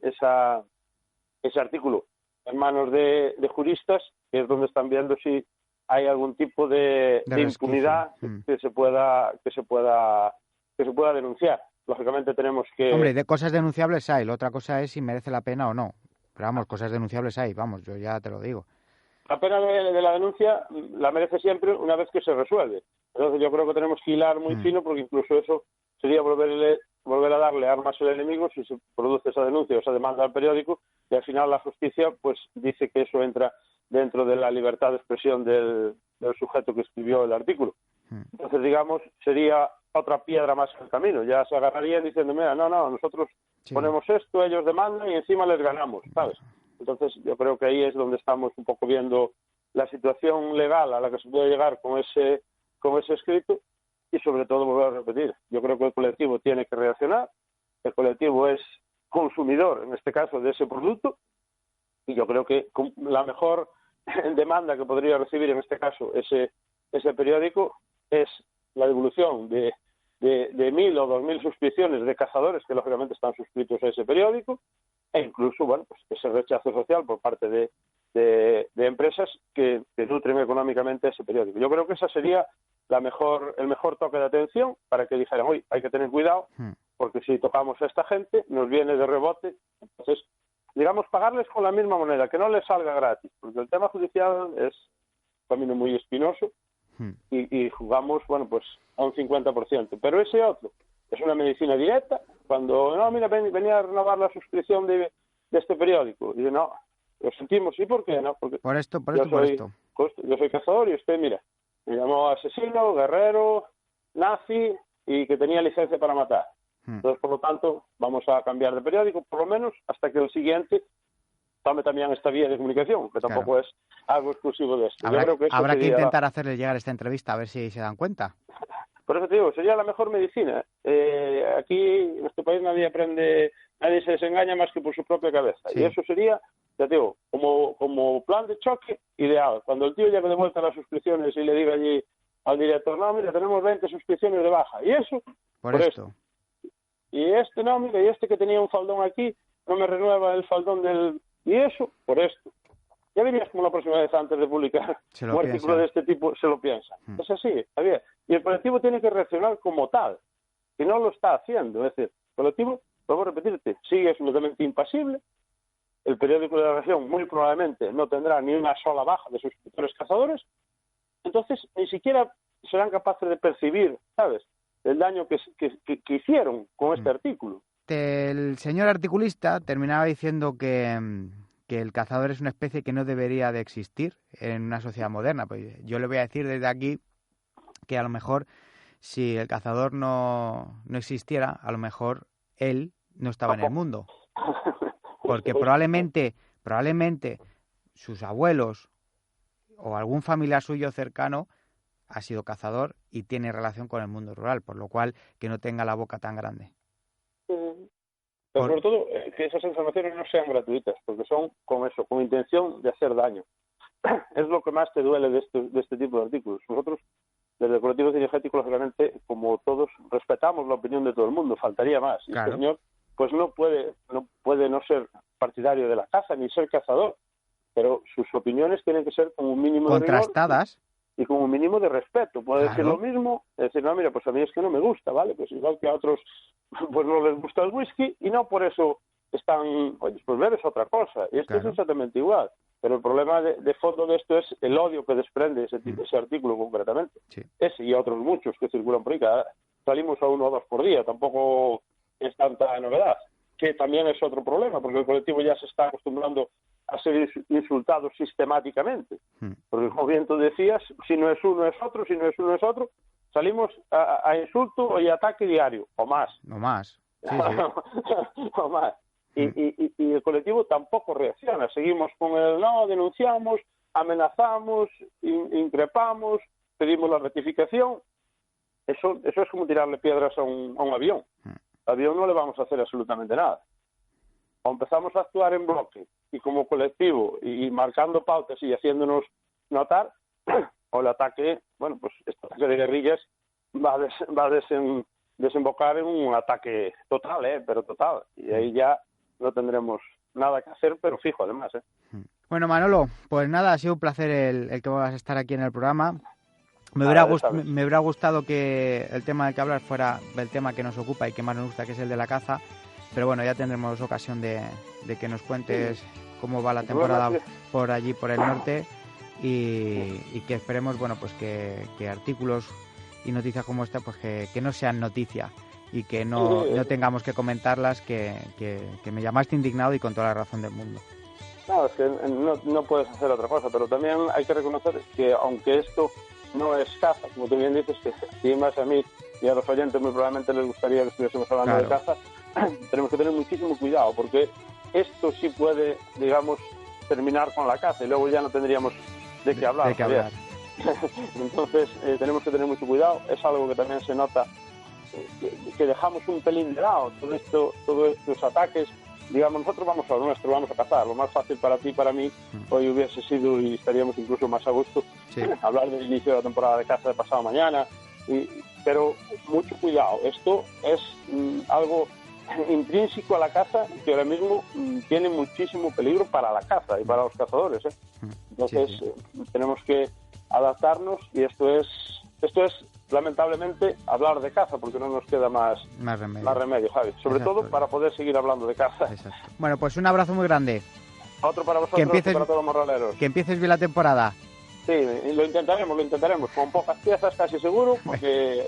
ese artículo en manos de juristas, que es donde están viendo si hay algún tipo de impunidad que se pueda denunciar. Lógicamente tenemos que... Hombre, de cosas denunciables hay, la otra cosa es si merece la pena o no. Pero vamos, cosas denunciables hay, vamos, yo ya te lo digo. La pena de la denuncia la merece siempre una vez que se resuelve. Entonces yo creo que tenemos que hilar muy fino porque incluso eso sería volver a darle armas al enemigo si se produce esa denuncia o esa demanda al periódico y al final la justicia pues dice que eso entra dentro de la libertad de expresión del sujeto que escribió el artículo. Entonces, digamos, sería otra piedra más en el camino. Ya se agarrarían diciendo, mira, no, nosotros ponemos esto, ellos demandan y encima les ganamos, ¿sabes? Entonces, yo creo que ahí es donde estamos un poco viendo la situación legal a la que se puede llegar con ese escrito y, sobre todo, volver a repetir. Yo creo que el colectivo tiene que reaccionar. El colectivo es consumidor, en este caso, de ese producto y yo creo que la mejor demanda que podría recibir, en este caso, ese periódico es la devolución de 1.000 o 2.000 suscripciones de cazadores que, lógicamente, están suscritos a ese periódico e incluso, bueno, pues ese rechazo social por parte de empresas que nutren económicamente ese periódico. Yo creo que esa sería el mejor toque de atención para que dijeran, oye, hay que tener cuidado porque si tocamos a esta gente nos viene de rebote. Entonces, digamos, pagarles con la misma moneda, que no les salga gratis, porque el tema judicial es un camino muy espinoso y jugamos, bueno, pues a un 50%. Pero ese otro es una medicina directa. Cuando, no, mira, venía a renovar la suscripción de este periódico. Y yo, no, lo sentimos. ¿Y por qué? No, porque por esto. Yo soy cazador y usted, mira, me llamó asesino, guerrero, nazi y que tenía licencia para matar. Entonces, por lo tanto, vamos a cambiar de periódico, por lo menos hasta que el siguiente tome también esta vía de comunicación, que tampoco es algo exclusivo de esto. Habrá que intentar hacerles llegar esta entrevista, a ver si se dan cuenta. Por eso te digo, sería la mejor medicina. Aquí, en nuestro país, nadie se desengaña más que por su propia cabeza. Sí. Y eso sería, ya te digo, como plan de choque ideal. Cuando el tío lleve de vuelta las suscripciones y le diga allí al director, no, mira, tenemos 20 suscripciones de baja. Y eso, por esto. Y no, mira, y este que tenía un faldón aquí, no me renueva el faldón del... Y eso, por esto. Ya verías como la próxima vez antes de publicar un artículo de este tipo se lo piensa. Es así, está bien. Y el colectivo tiene que reaccionar como tal, que no lo está haciendo. Es decir, el colectivo, vuelvo a repetirte, sigue absolutamente impasible. El periódico de la región muy probablemente no tendrá ni una sola baja de suscriptores cazadores. Entonces, ni siquiera serán capaces de percibir, ¿sabes?, el daño que hicieron con este artículo. El señor articulista terminaba diciendo que el cazador es una especie que no debería de existir en una sociedad moderna. Pues yo le voy a decir desde aquí que a lo mejor si el cazador no existiera, a lo mejor él no estaba en el mundo. Porque probablemente sus abuelos o algún familiar suyo cercano ha sido cazador y tiene relación con el mundo rural, por lo cual que no tenga la boca tan grande. Pero sobre todo que esas informaciones no sean gratuitas, porque son con intención de hacer daño. Es lo que más te duele de este tipo de artículos. Nosotros, desde el colectivo cinegético, lógicamente, como todos, respetamos la opinión de todo el mundo, faltaría más. Y este señor pues no puede no ser partidario de la caza ni ser cazador, pero sus opiniones tienen que ser con un mínimo contrastadas de rigor y con un mínimo de respeto. Puede decir lo mismo, decir, no, mira, pues a mí es que no me gusta, ¿vale? Pues igual que a otros pues no les gusta el whisky y no por eso están, oye, pues bebes otra cosa. Y esto es exactamente igual. Pero el problema de fondo de esto es el odio que desprende ese artículo concretamente. Sí. Ese y otros muchos que circulan por ahí. Salimos a 1 o 2 por día, tampoco es tanta novedad. Que también es otro problema, porque el colectivo ya se está acostumbrando a ser insultados sistemáticamente. Porque como bien tú decías, si no es uno es otro, si no es uno es otro, salimos a insulto y ataque diario, o más. No más. Sí, sí. O más. Y el colectivo tampoco reacciona. Seguimos con el no, denunciamos, amenazamos, increpamos, pedimos la rectificación. Eso es como tirarle piedras a un avión. Al avión no le vamos a hacer absolutamente nada. O empezamos a actuar en bloque y como colectivo y marcando pautas y haciéndonos notar, o el ataque, bueno, pues este ataque de guerrillas va a desembocar en un ataque total, pero total. Y ahí ya no tendremos nada que hacer, pero fijo además. Bueno, Manolo, pues nada, ha sido un placer el que vas a estar aquí en el programa. Me hubiera gustado que el tema del que hablar fuera el tema que nos ocupa y que más nos gusta, que es el de la caza. Pero bueno, ya tendremos ocasión de que nos cuentes cómo va la temporada por allí, por el norte, y que esperemos, bueno, pues que artículos y noticias como esta, pues que no sean noticia y que no tengamos que comentarlas, que me llamaste indignado y con toda la razón del mundo. No, es que no puedes hacer otra cosa, pero también hay que reconocer que aunque esto no es caza, como tú bien dices, que más a mí y a los oyentes muy probablemente les gustaría que estuviésemos hablando de caza, tenemos que tener muchísimo cuidado, porque esto sí puede, digamos, terminar con la caza y luego ya no tendríamos de qué hablar. Entonces tenemos que tener mucho cuidado. Es algo que también se nota que dejamos un pelín de lado todos estos ataques. Digamos, nosotros vamos a lo nuestro, vamos a cazar. Lo más fácil para ti y para mí hoy hubiese sido, y estaríamos incluso más a gusto, hablar del inicio de la temporada de caza de pasado mañana. Pero mucho cuidado, esto es algo intrínseco a la caza que ahora mismo tiene muchísimo peligro para la caza y para los cazadores. Entonces tenemos que adaptarnos, y esto es lamentablemente hablar de caza, porque no nos queda más remedio, Javi, sobre todo para poder seguir hablando de caza. Exacto. Bueno, pues un abrazo muy grande. Otro para vosotros, otro para todos los morraleros. Que empieces bien la temporada. Sí, lo intentaremos, con pocas piezas casi seguro, porque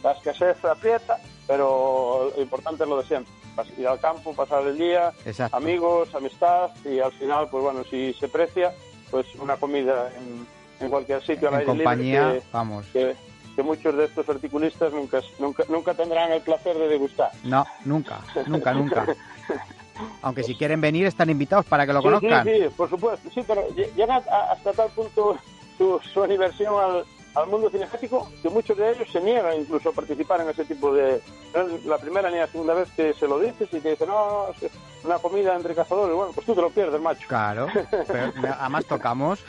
la escasez aprieta, pero lo importante es lo de siempre, ir al campo, pasar el día, amigos, amistad, y al final, pues bueno, si se precia, pues una comida en cualquier sitio al aire compañía, libre, vamos. Que muchos de estos articulistas nunca tendrán el placer de degustar. No, nunca. Aunque si quieren venir están invitados para que lo conozcan. Sí, por supuesto, sí, pero llega hasta tal punto su aversión al mundo cinegético que muchos de ellos se niegan incluso a participar en ese tipo de... No es la primera ni la segunda vez que se lo dices y te dicen, no, es una comida entre cazadores. Bueno, pues tú te lo pierdes, macho. Claro, pero además tocamos.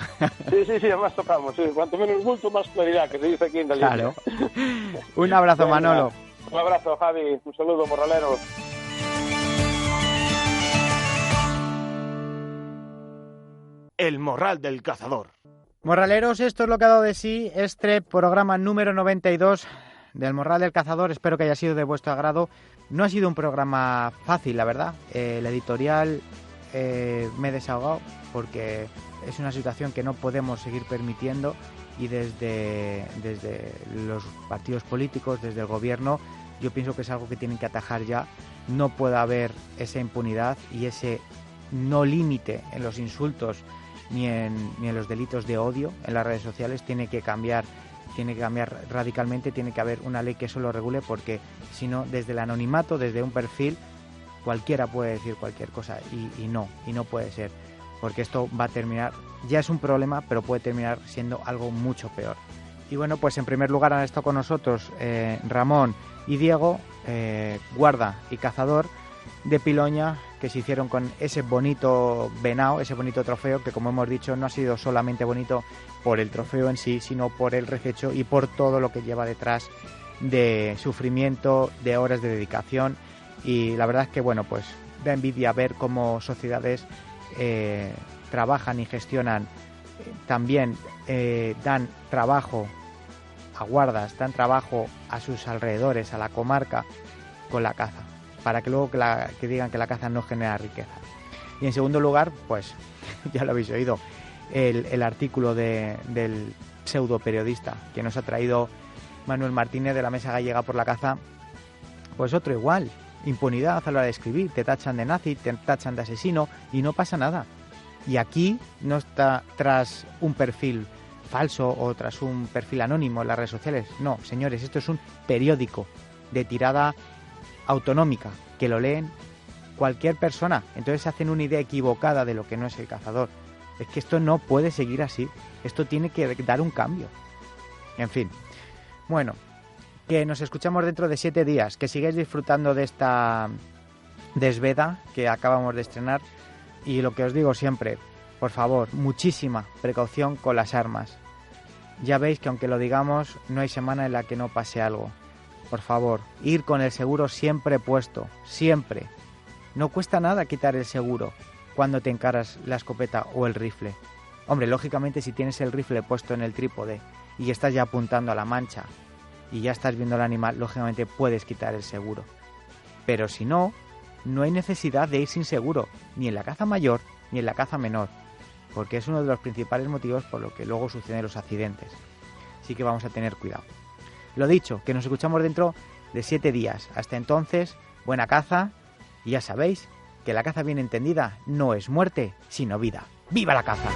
Sí, además tocamos. Sí. Cuanto menos bulto, más claridad, que se dice aquí en Galicia. Claro. Un abrazo, Manolo. Un abrazo, Javi. Un saludo, morraleros. El morral del cazador. Morraleros, esto es lo que ha dado de sí este programa número 92 del Morral del Cazador. Espero que haya sido de vuestro agrado. No ha sido un programa fácil, la verdad. El editorial me he desahogado porque es una situación que no podemos seguir permitiendo, y desde los partidos políticos, desde el gobierno, yo pienso que es algo que tienen que atajar ya. No puede haber esa impunidad y ese no límite en los insultos ni en los delitos de odio en las redes sociales. Tiene que cambiar radicalmente. Tiene que haber una ley que eso lo regule, porque si no, desde el anonimato, desde un perfil, cualquiera puede decir cualquier cosa, y no puede ser, porque esto va a terminar, ya es un problema, pero puede terminar siendo algo mucho peor. Y bueno, pues en primer lugar han estado con nosotros Ramón y Diego, guarda y cazador de Piloña, que se hicieron con ese bonito venado, ese bonito trofeo, que como hemos dicho no ha sido solamente bonito por el trofeo en sí, sino por el rececho y por todo lo que lleva detrás de sufrimiento, de horas de dedicación. Y la verdad es que bueno, pues da envidia ver cómo sociedades trabajan y gestionan, también dan trabajo a guardas, dan trabajo a sus alrededores, a la comarca, con la caza, para que luego que digan que la caza no genera riqueza. Y en segundo lugar, pues ya lo habéis oído, el artículo del pseudo periodista que nos ha traído Manuel Martínez de la Mesa Gallega por la Caza. Pues otro igual, impunidad a la hora de escribir, te tachan de nazi, te tachan de asesino y no pasa nada. Y aquí no está tras un perfil falso o tras un perfil anónimo en las redes sociales. No, señores, esto es un periódico de tirada autonómica que lo leen cualquier persona. Entonces se hacen una idea equivocada de lo que no es el cazador. Es que esto no puede seguir así. Esto tiene que dar un cambio. En fin. Bueno, que nos escuchamos dentro de 7 días. Que sigáis disfrutando de esta desveda que acabamos de estrenar. Y lo que os digo siempre, por favor, muchísima precaución con las armas. Ya veis que aunque lo digamos, no hay semana en la que no pase algo. Por favor, ir con el seguro siempre puesto. Siempre. No cuesta nada quitar el seguro cuando te encaras la escopeta o el rifle. Hombre, lógicamente si tienes el rifle puesto en el trípode y estás ya apuntando a la mancha y ya estás viendo el animal, lógicamente puedes quitar el seguro. Pero si no, no hay necesidad de ir sin seguro, ni en la caza mayor ni en la caza menor, porque es uno de los principales motivos por lo que luego suceden los accidentes. Así que vamos a tener cuidado. Lo dicho, que nos escuchamos dentro de 7 días. Hasta entonces, buena caza. Y ya sabéis que la caza bien entendida no es muerte, sino vida. ¡Viva la caza!